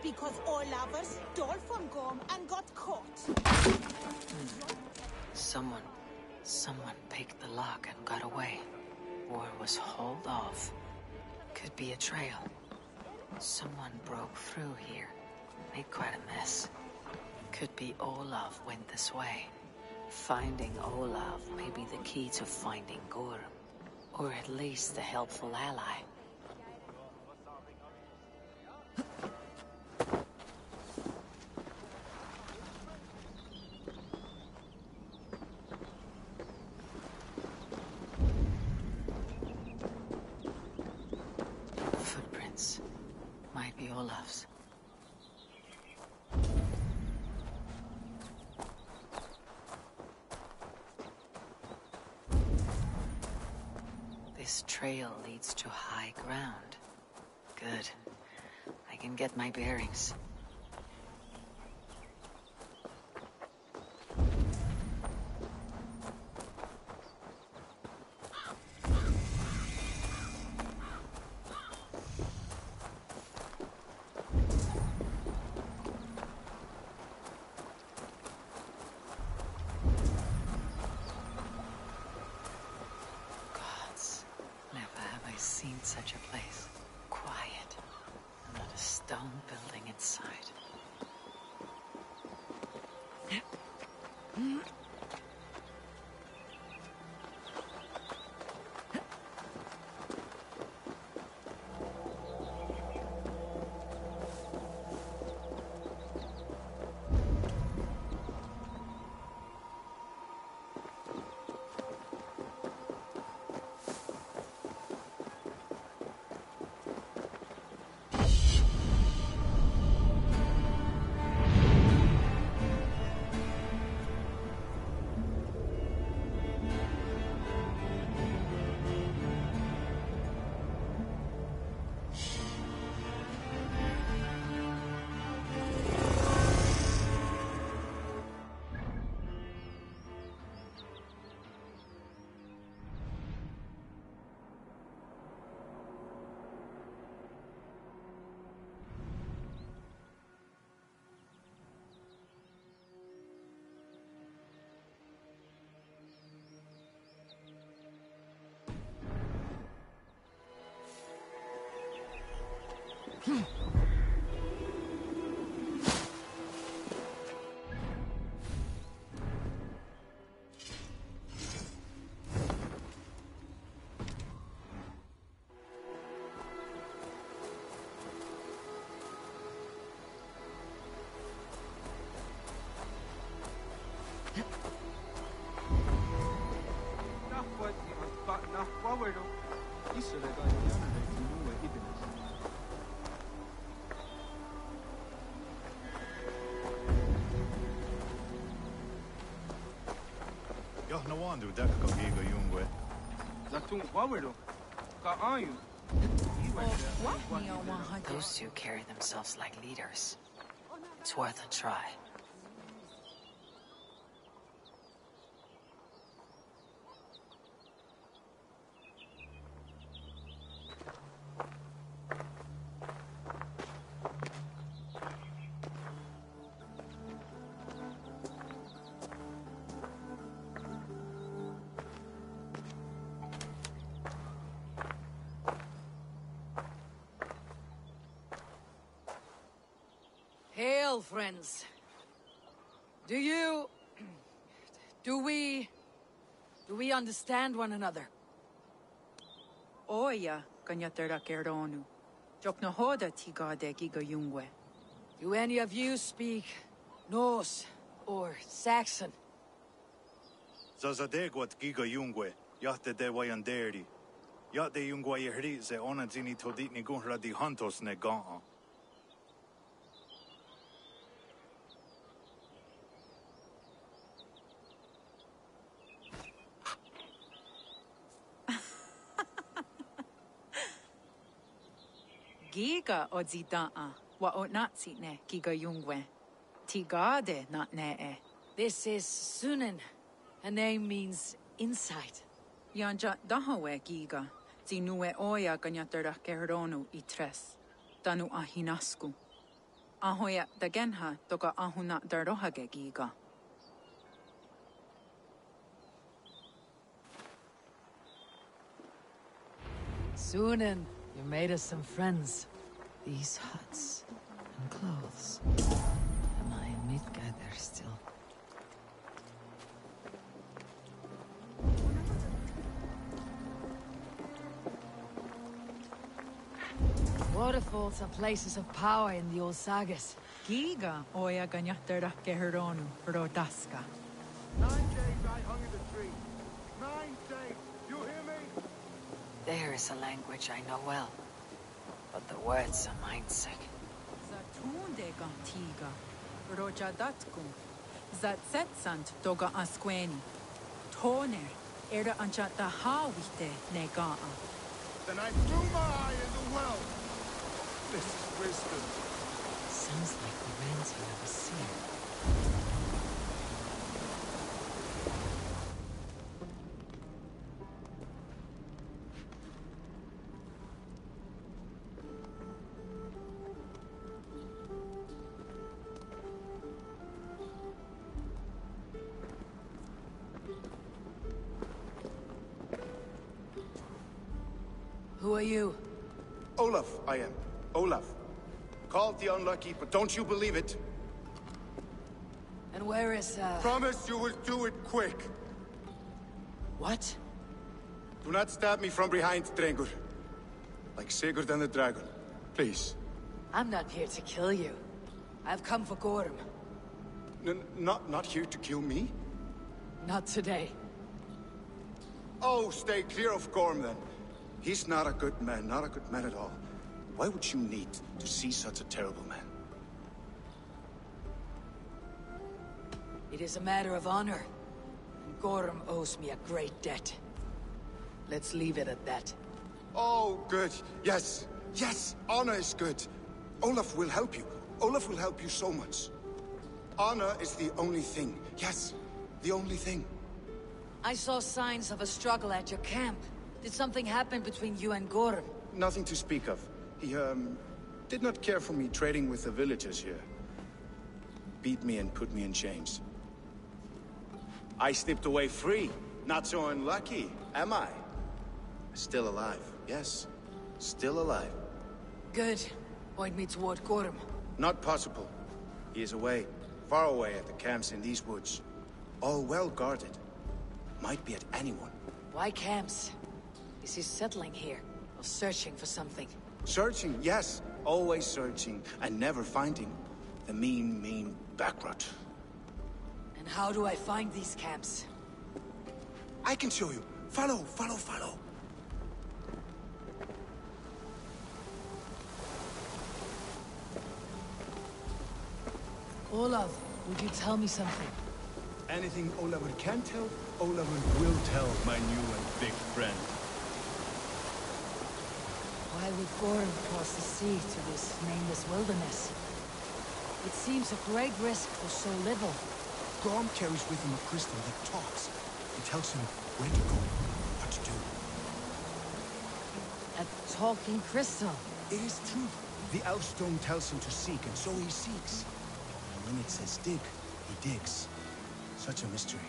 Because Olafur stole from Gorm and got caught. Someone picked the lock and got away. Or was hauled off. Could be a trail. Someone broke through here. Made quite a mess. Could be Olaf went this way. Finding Olaf may be the key to finding Gorm. Or at least a helpful ally. Footprints. Might be Olaf's. This trail leads to high ground. Good. I can get my bearings. seen such a place. Quiet. And not a stone building inside. Nawandu Daka Giga Yungwe. Zatung Wawedo. Ka Ayu. Those two carry themselves like leaders. It's worth a try. Hail, friends. Do we understand one another? Oya kanyatera keronu. Joknohoda tigade giga yungwe. Do any of you speak Norse or Saxon? Zazadegwat Giga Yungwe. Yahte de Wayanderi. Yahte Yungwe Yehri ze onazini toditni gunra di Hantos ne Gaa. Giga odzidaa wa otnatsi ne giga yungwe. Tigade not ne. This is Sunan. Her name means insight. Yanja dahawe giga. Zinue oya ganyatera keronu itres. Danu ahinasku. Ahoya dagenha toka ahuna darohage giga. Sunan, you made us some friends. These huts and clothes. Am I in Midgard still? Waterfalls are places of power in the old sagas. Giga oya ganyatera keronu rodaska. 9 days I hung in the tree. 9 days. You hear me? There is a language I know well, but the words are mindsick. Zatunde gantiga, rojadatkum, zatsetsant doga asqueni, toner, era anchata hawite negaa. Then I threw my eye in the well. This is wisdom. Sounds like the ranting of a seer. Who are you? Olaf, I am. Olaf. Called the Unlucky, but don't you believe it? And where is, Promise you will do it quick. What? Do not stab me from behind, Drengur. Like Sigurd and the dragon. Please. I'm not here to kill you. I've come for Gorm. Not here to kill me? Not today. Oh, stay clear of Gorm, then. He's not a good man, not a good man at all. Why would you need to see such a terrible man? It is a matter of honor. And Gorm owes me a great debt. Let's leave it at that. Oh, good. Yes. Yes, honor is good. Olaf will help you. Olaf will help you so much. Honor is the only thing. Yes, the only thing. I saw signs of a struggle at your camp. Did something happen between you and Gorm? Nothing to speak of. He, did not care for me trading with the villagers here. Beat me and put me in chains. I slipped away free. Not so unlucky, am I? Still alive, yes. Still alive. Good. Point me toward Gorm. Not possible. He is away. Far away at the camps in these woods. All well guarded. Might be at anyone. Why camps? Is he settling here? Or searching for something? Searching, yes. Always searching. And never finding. The mean backrot. And how do I find these camps? I can show you. Follow. Olaf, would you tell me something? Anything Olafur can tell, Olafur will tell, my new and big friend. Why would Gorm cross the sea to this nameless wilderness? It seems a great risk for so little. Gorm carries with him a crystal that talks. It tells him where to go, what to do. A talking crystal? It is true. The Elfstone tells him to seek, and so he seeks. And when it says dig, he digs. Such a mystery.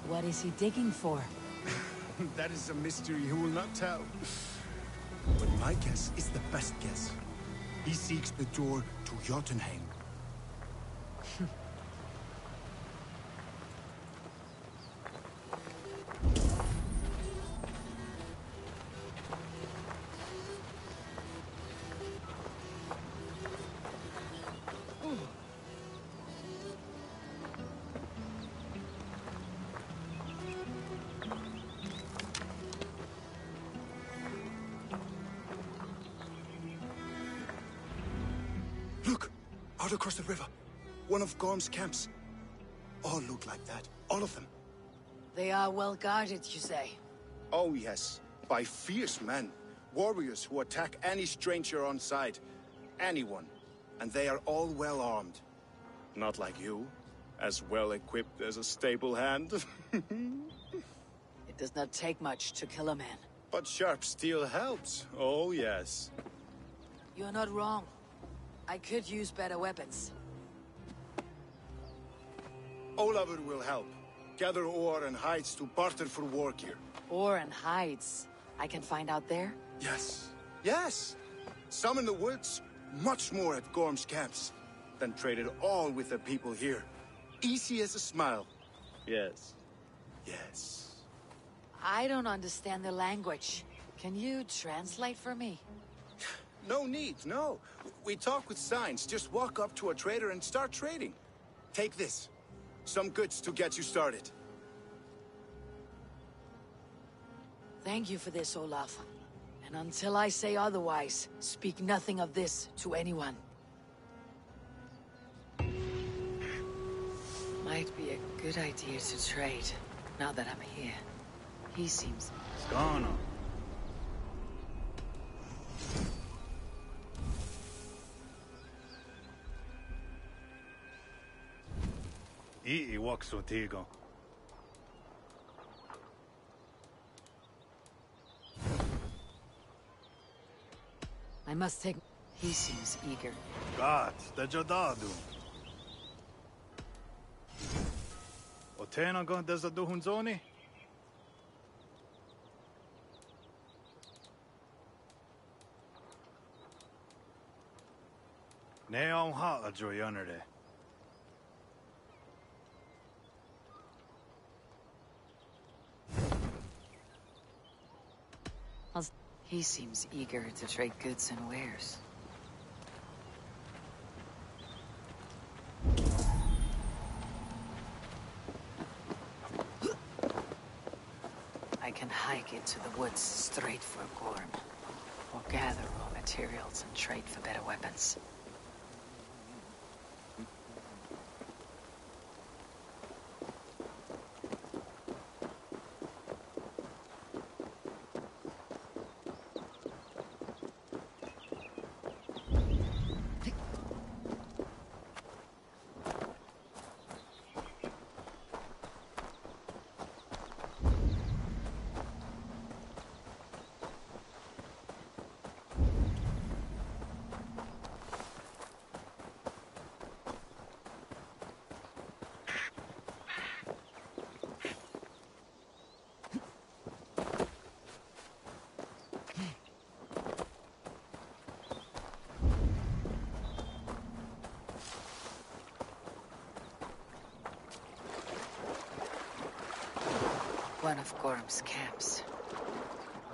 What is he digging for? That is a mystery he will not tell. But my guess is the best guess. He seeks the door to Jotunheim. Look! Out across the river. One of Gorm's camps. All look like that. All of them. They are well guarded, you say? Oh, yes. By fierce men. Warriors who attack any stranger on sight. Anyone. And they are all well armed. Not like you. As well equipped as a stable hand. It does not take much to kill a man. But sharp steel helps. Oh, yes. You're not wrong. I could use better weapons. Olafur will help. Gather ore and hides to barter for war gear. Ore and hides. I can find out there? Yes. Yes! Some in the woods, much more at Gorm's camps. Then traded all with the people here. Easy as a smile. Yes. Yes. I don't understand the language. Can you translate for me? No need, no. We talk with signs. Just walk up to a trader and start trading. Take this. Some goods to get you started. Thank you for this, Olaf. And until I say otherwise, speak nothing of this to anyone. Might be a good idea to trade, now that I'm here. He seems... What's going on? I wakso tigo. I must take... He seems eager. God, the jadadu. Otena go dezadu hunzoni? Neon ha a joy under there. He seems eager to trade goods and wares. I can hike into the woods straight for Gorm, or gather raw materials and trade for better weapons. One of Gorm's camps.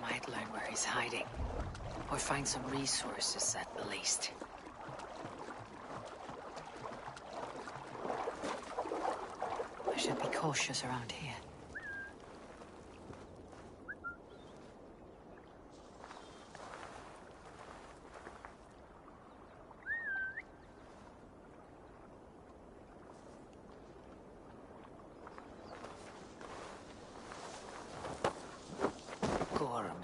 Might learn where he's hiding, or find some resources at the least. I should be cautious around here.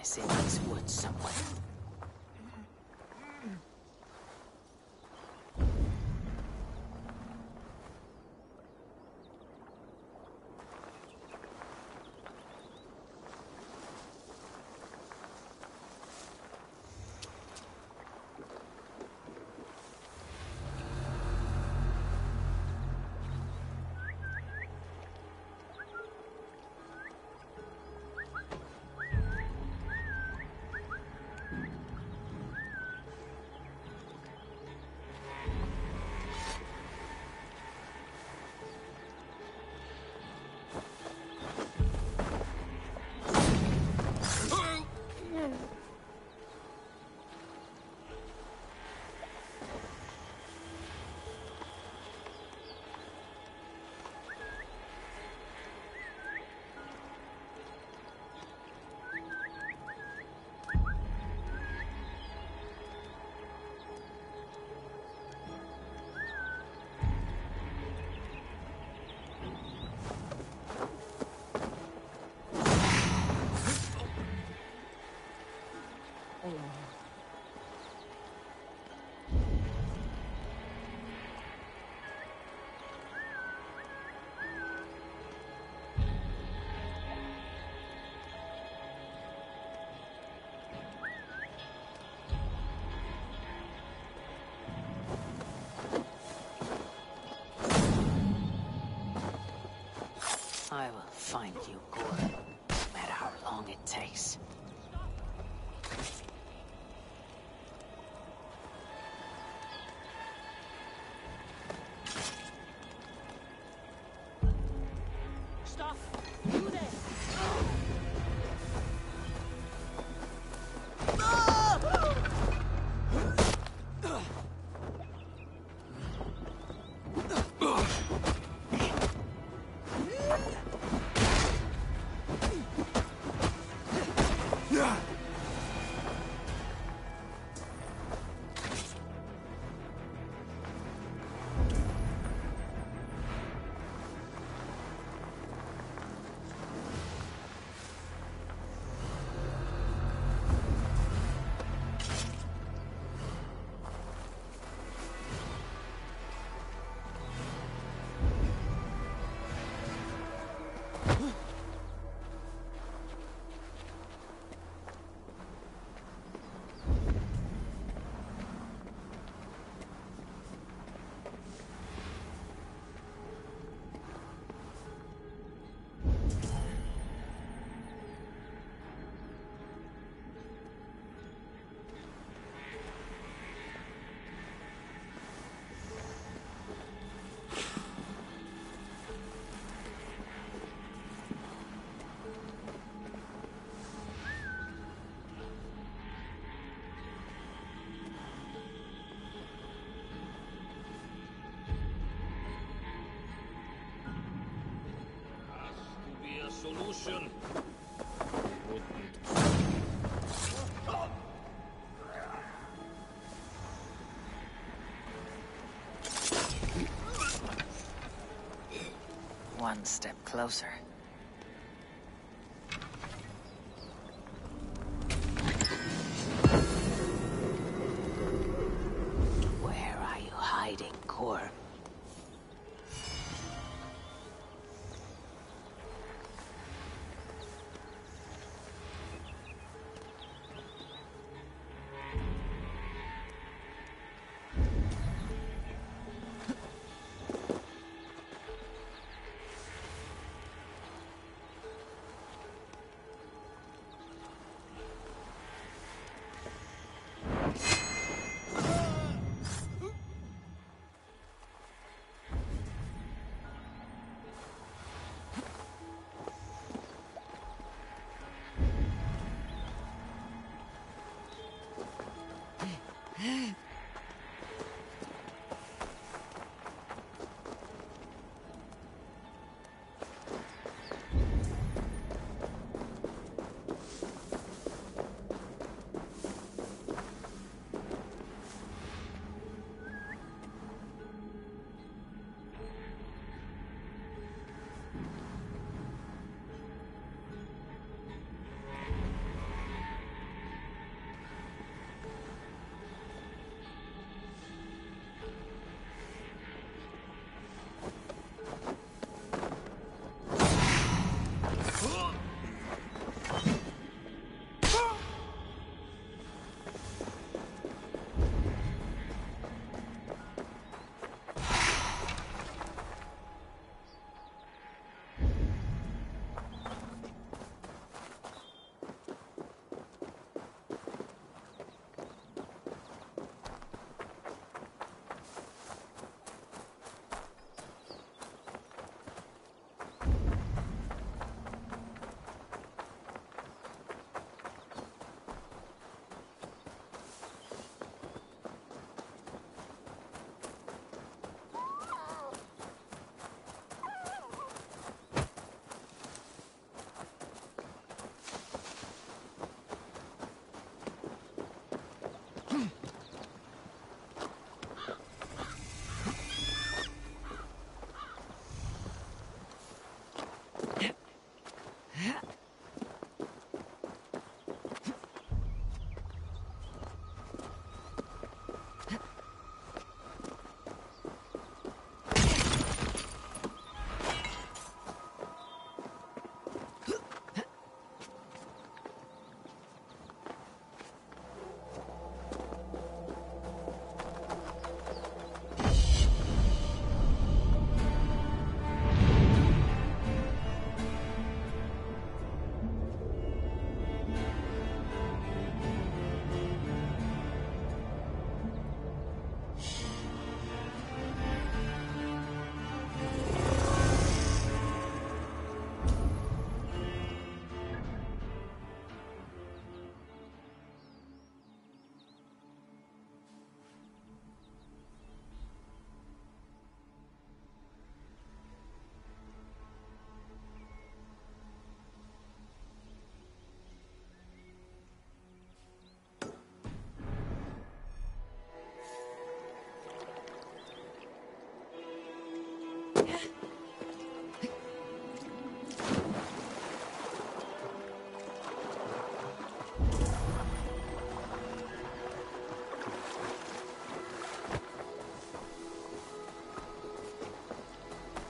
Is in these woods somewhere. I will find you, Gorm, no matter how long it takes. Stop! You there! solution. One step closer. Where are you hiding, Gorm?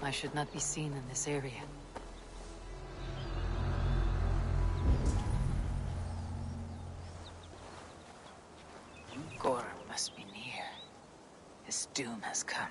I should not be seen in this area. Gorm must be near. His doom has come.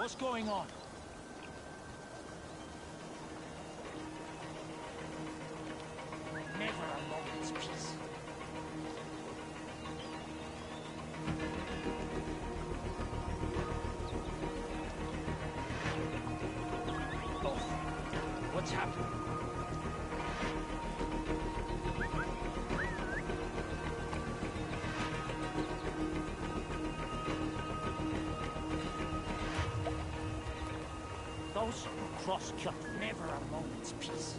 What's going on? Never a moment's peace. Oh, what's happening? Those who cross-cut never a moment's peace.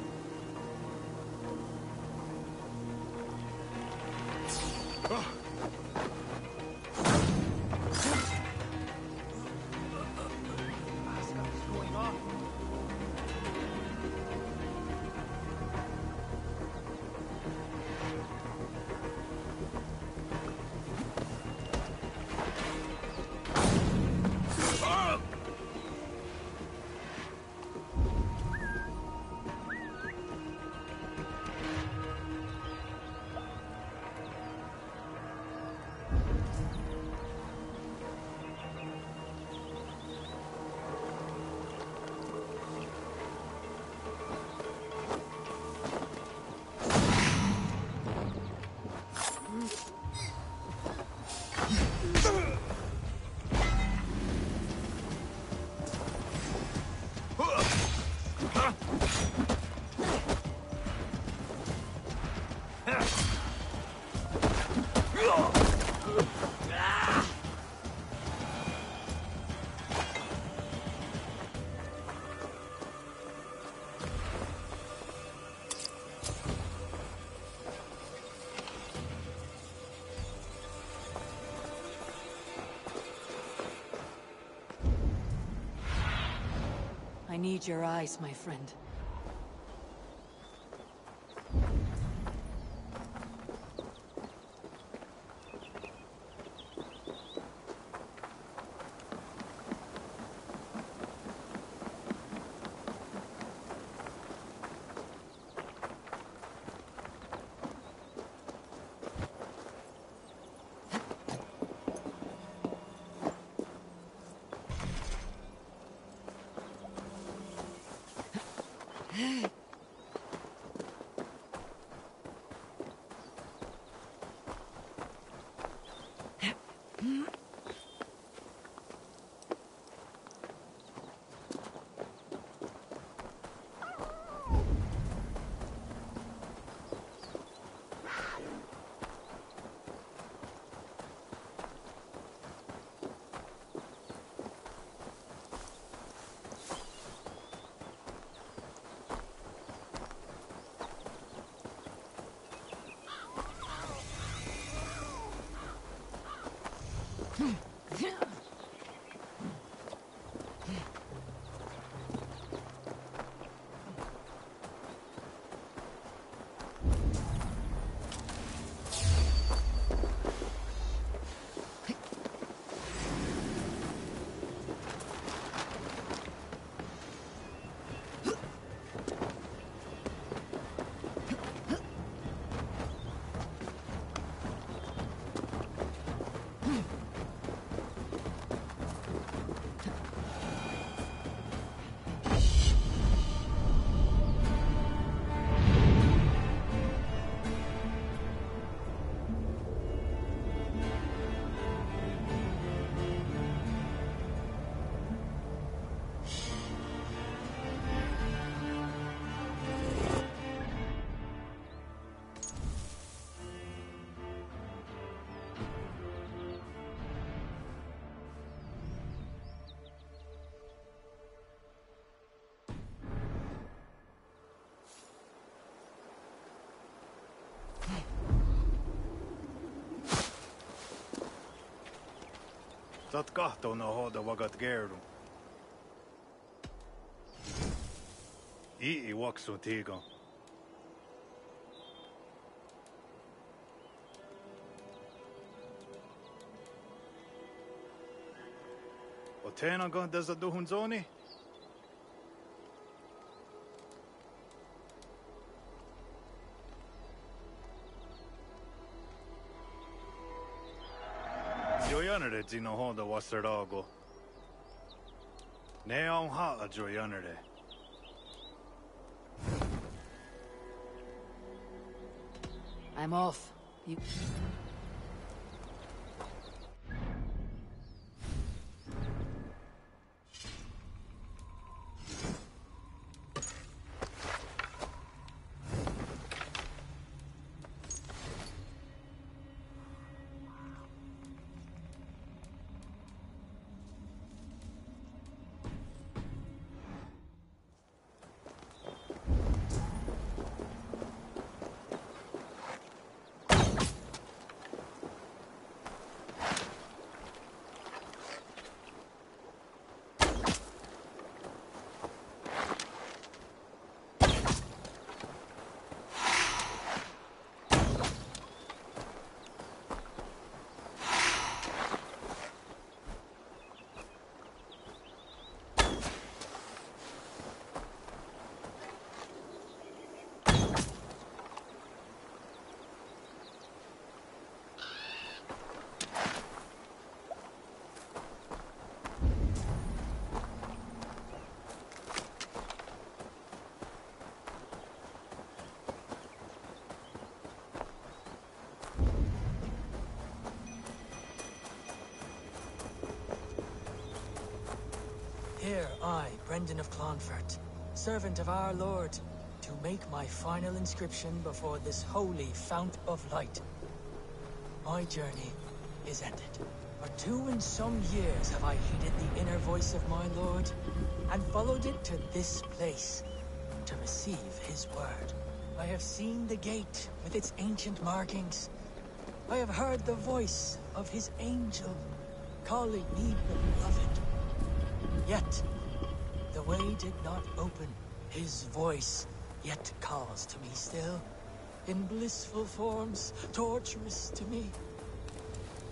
I need your eyes, my friend. Saat kahtona hoda vagat gerdu. Ii waksu tiga. O tena gan desa duhun zoni? Jo gärna det dina hoda wasser dago. Neon Hala Joy under there. I'm off. You... Here I, Brendan of Clonfert, servant of our Lord, to make my final inscription before this holy fount of light. My journey is ended. For 2 and some years have I heeded the inner voice of my Lord, and followed it to this place, to receive his word. I have seen the gate with its ancient markings. I have heard the voice of his angel, calling me beloved. Yet, the way did not open. His voice yet calls to me still, in blissful forms, torturous to me.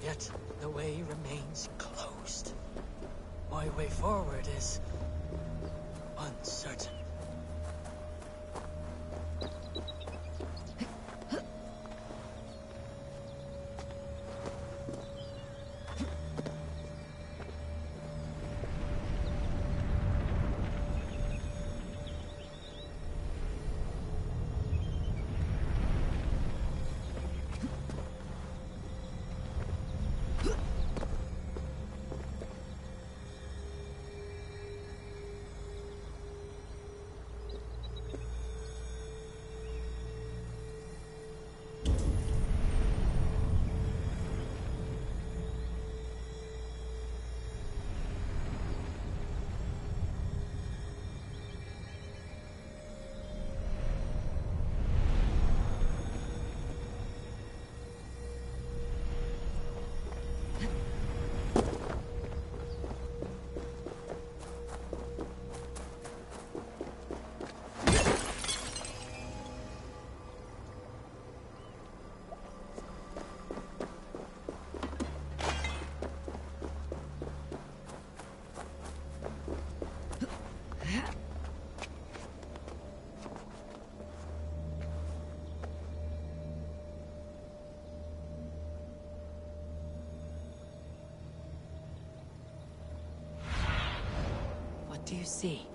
Yet, the way remains closed. My way forward is uncertain. What do you see?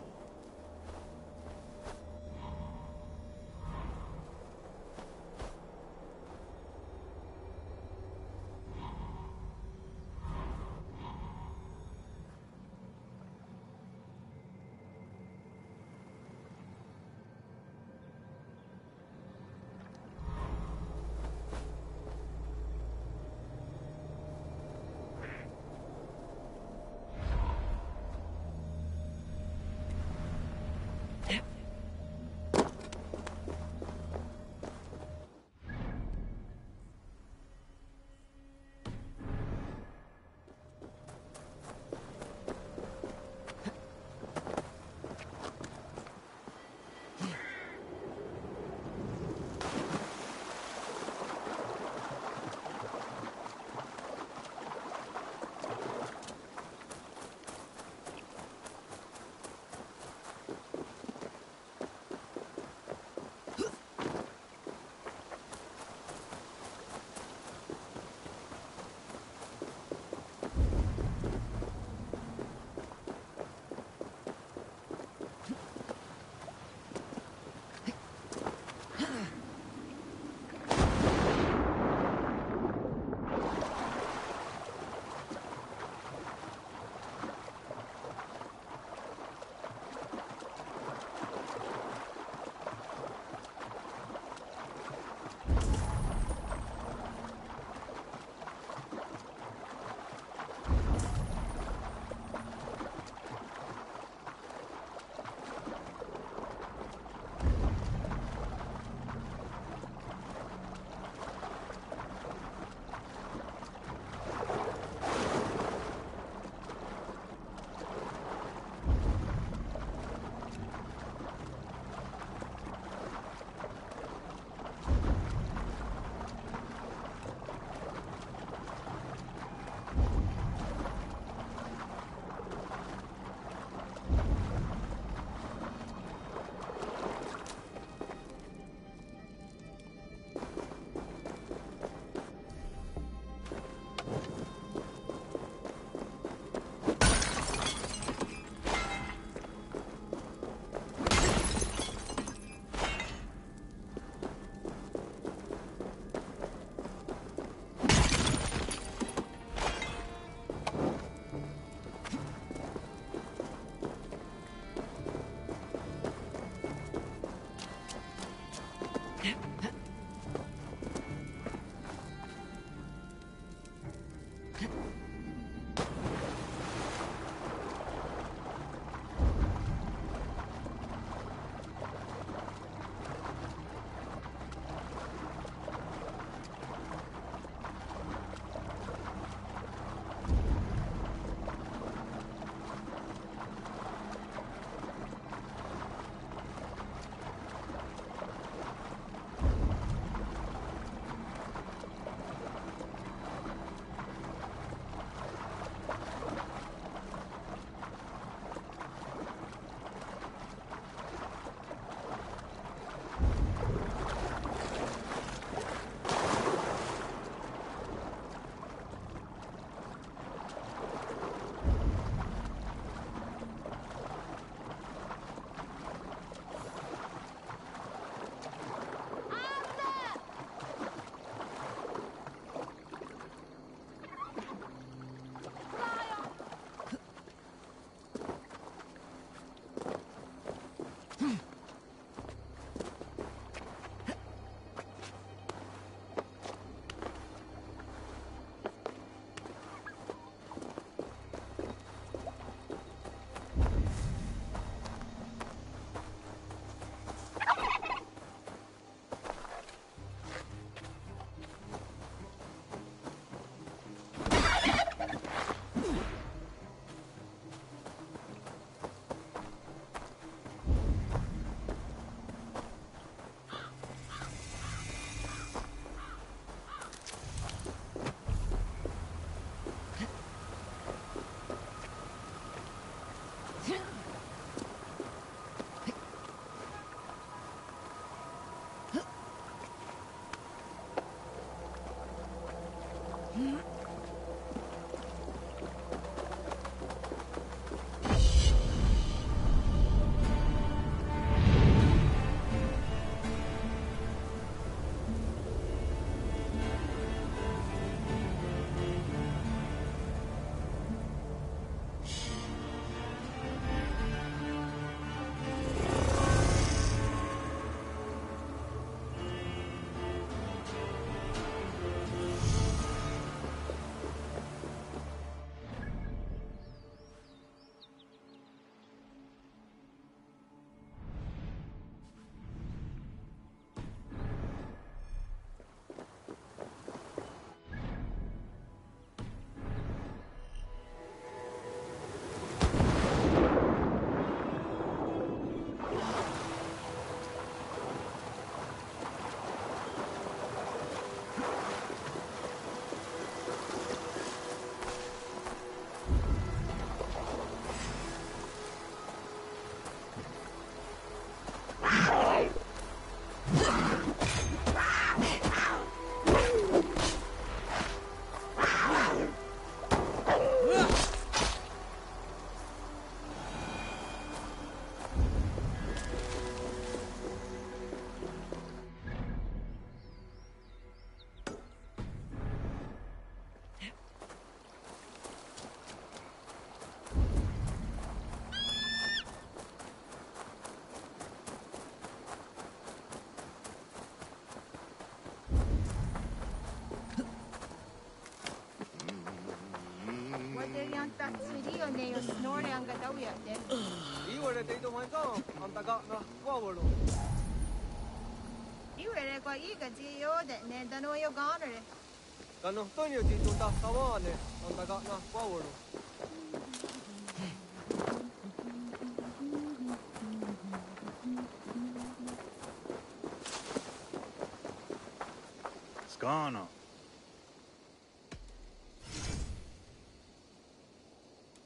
Skana.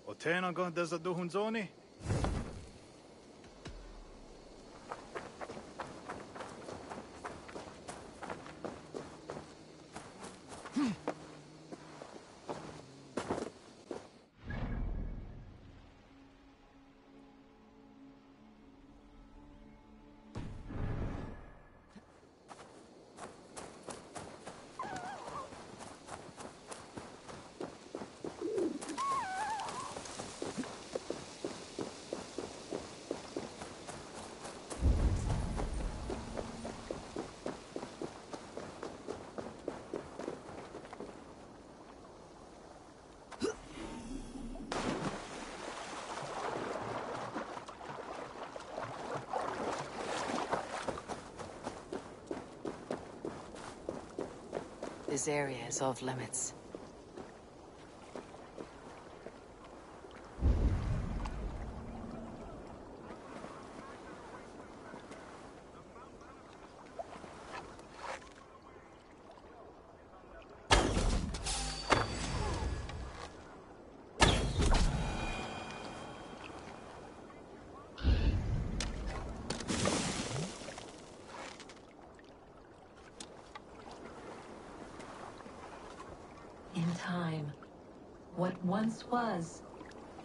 Och tjänar gått dessa duhunzoni? This area is off limits. In time, what once was,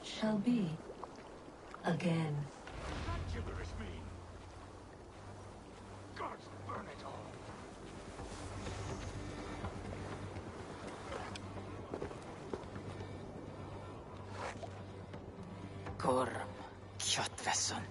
shall be, again. What gibberish mean? Gods burn it all. Korm, kjötvässon.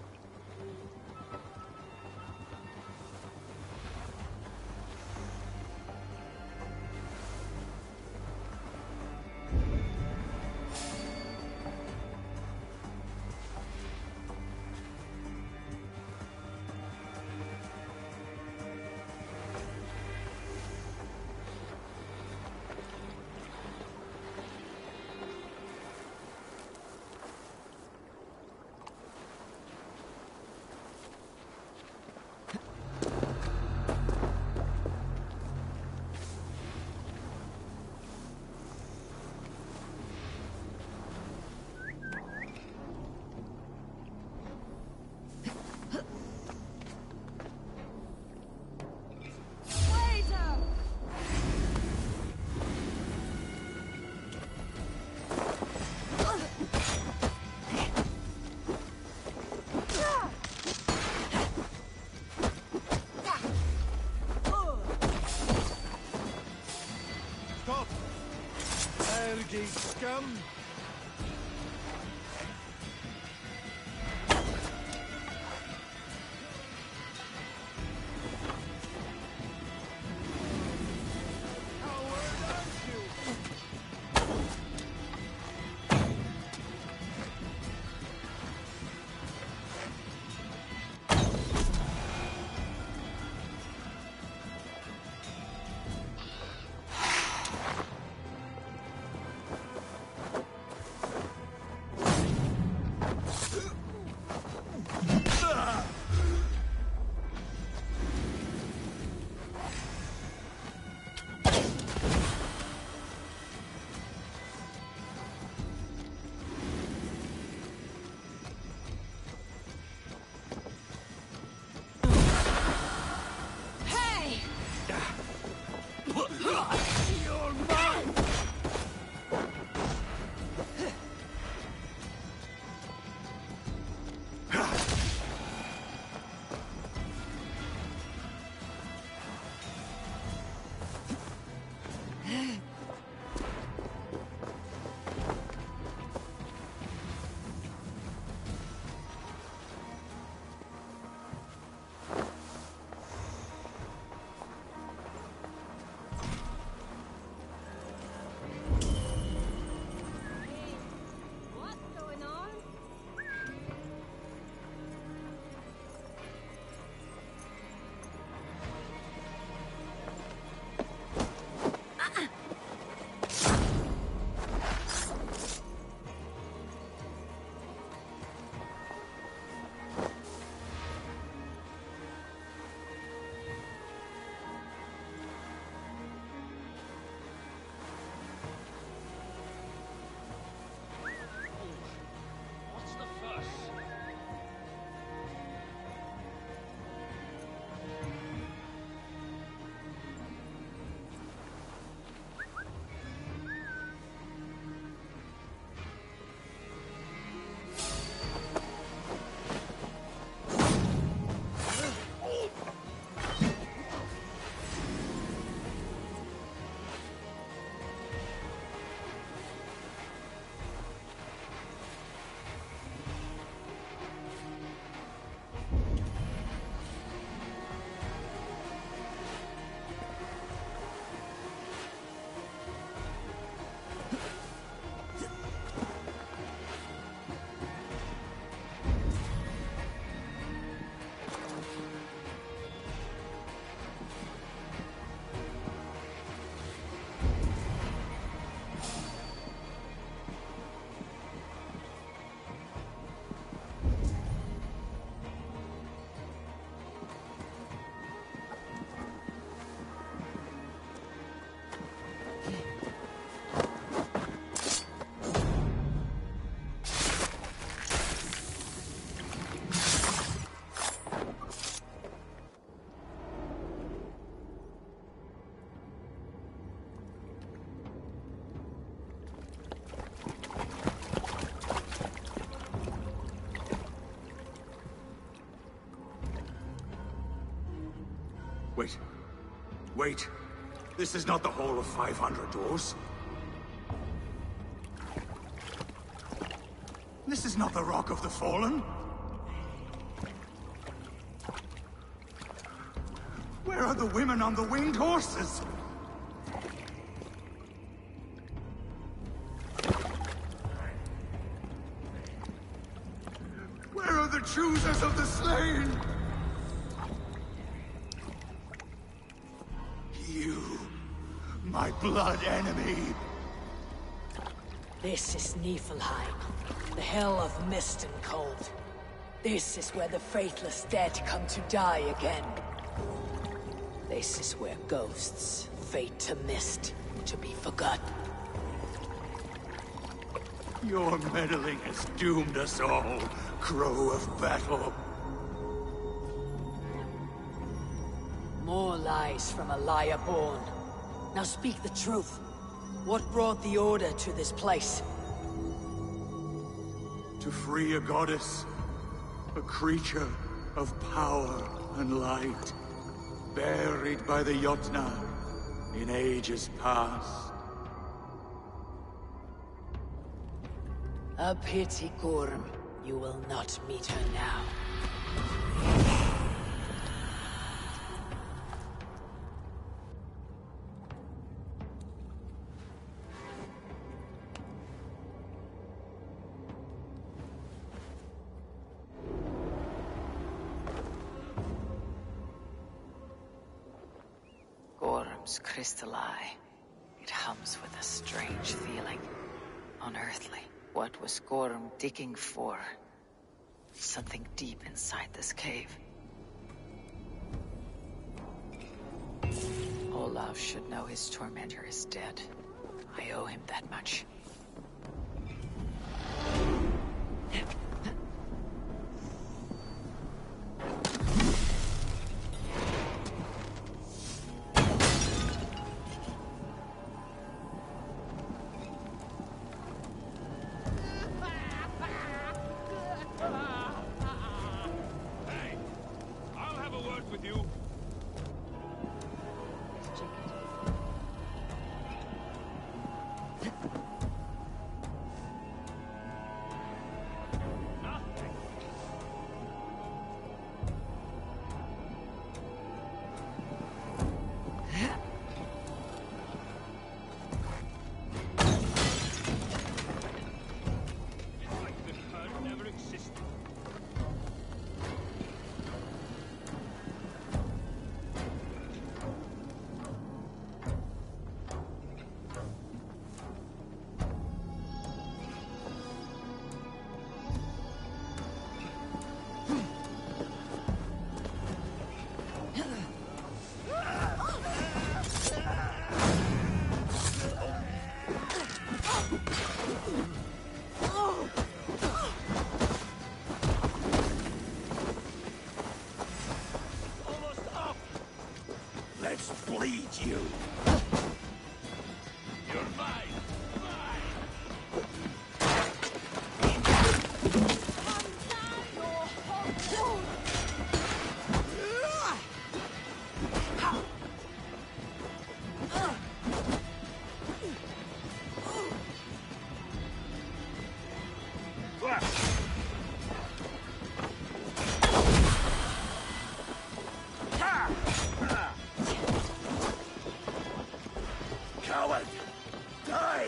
bloody scum! Wait. Wait. This is not the Hall of 500 Doors. This is not the Rock of the Fallen. Where are the women on the winged horses? Where are the choosers of the slain? My blood enemy! This is Niflheim, the hell of mist and cold. This is where the faithless dead come to die again. This is where ghosts fade to mist, to be forgotten. Your meddling has doomed us all, Crow of Battle. More lies from a liar born. Now speak the truth. What brought the Order to this place? To free a goddess, a creature of power and light, buried by the Jotnar in ages past. A pity, Gorm. You will not meet her now. Gorm's crystal eye. It hums with a strange feeling. Unearthly. What was Gorm digging for? Something deep inside this cave. Olaf should know his tormentor is dead. I owe him that much. Bleed you! You're mine! Coward! Die!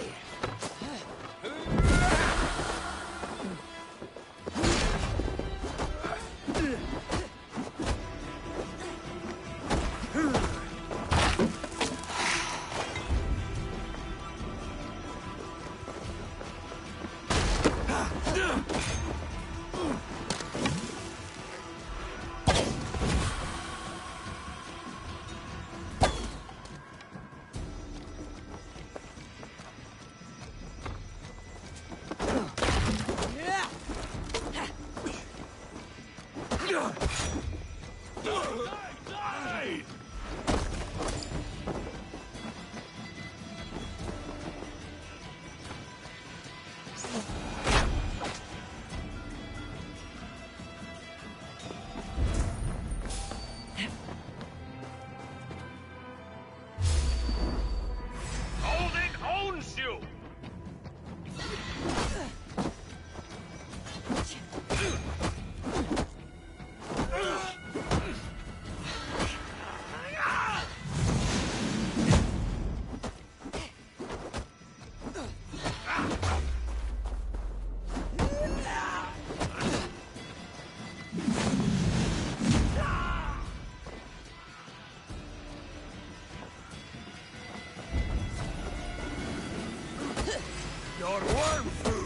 Your worm food!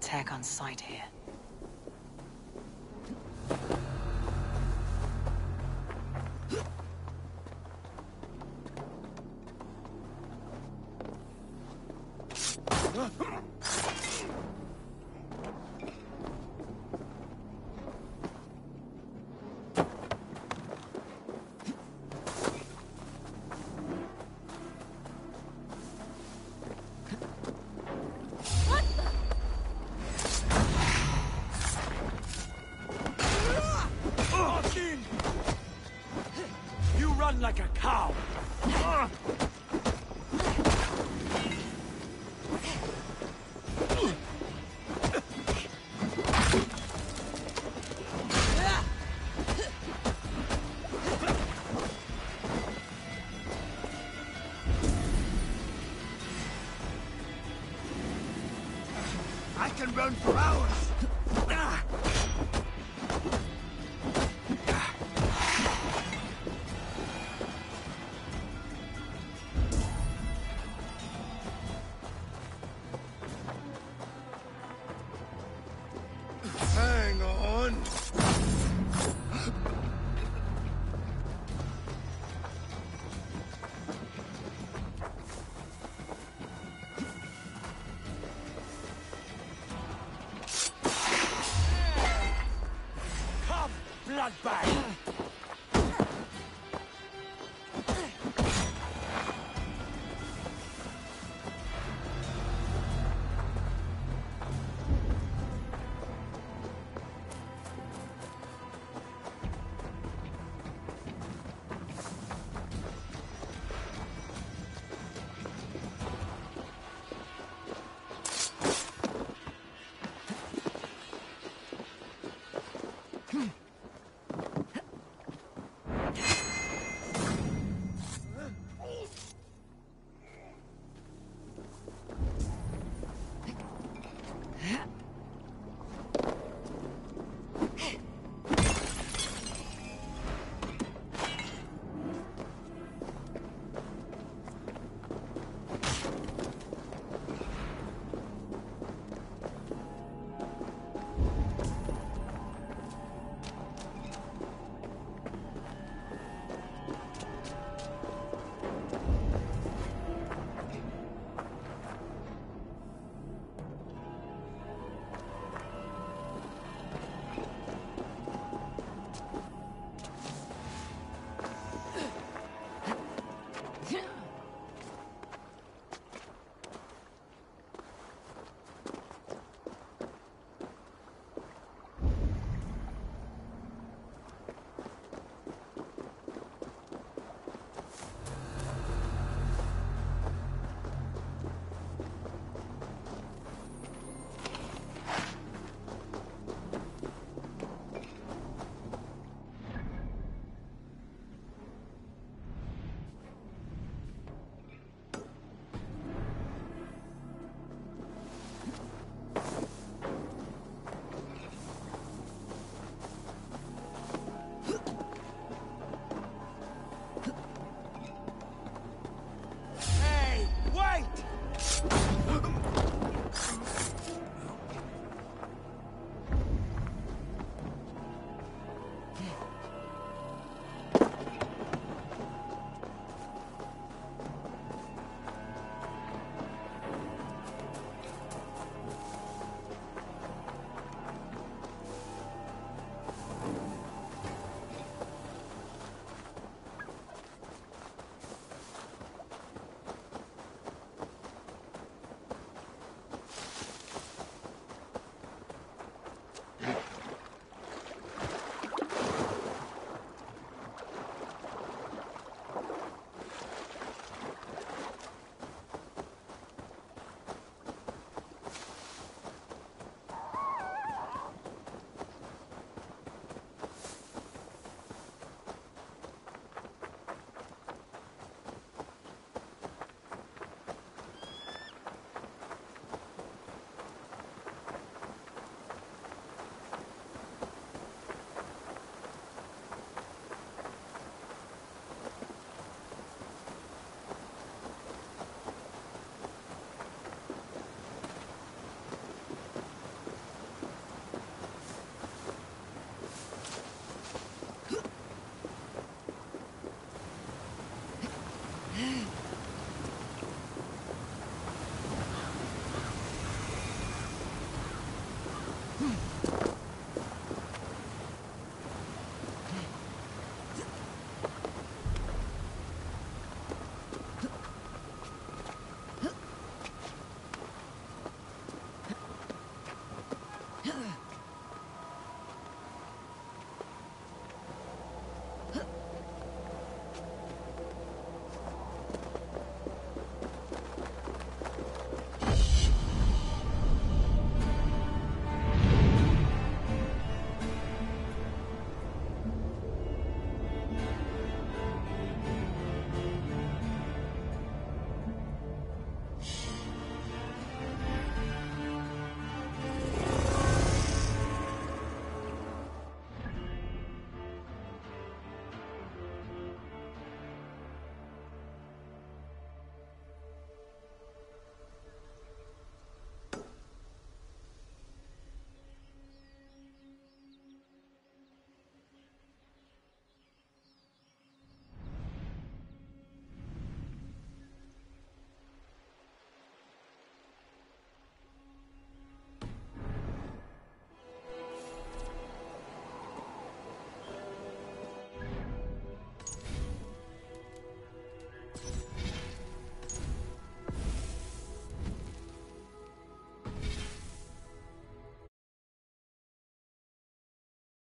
attack on sight here. You run like a cow! I can run for hours! Hang on! Come, bloodbag!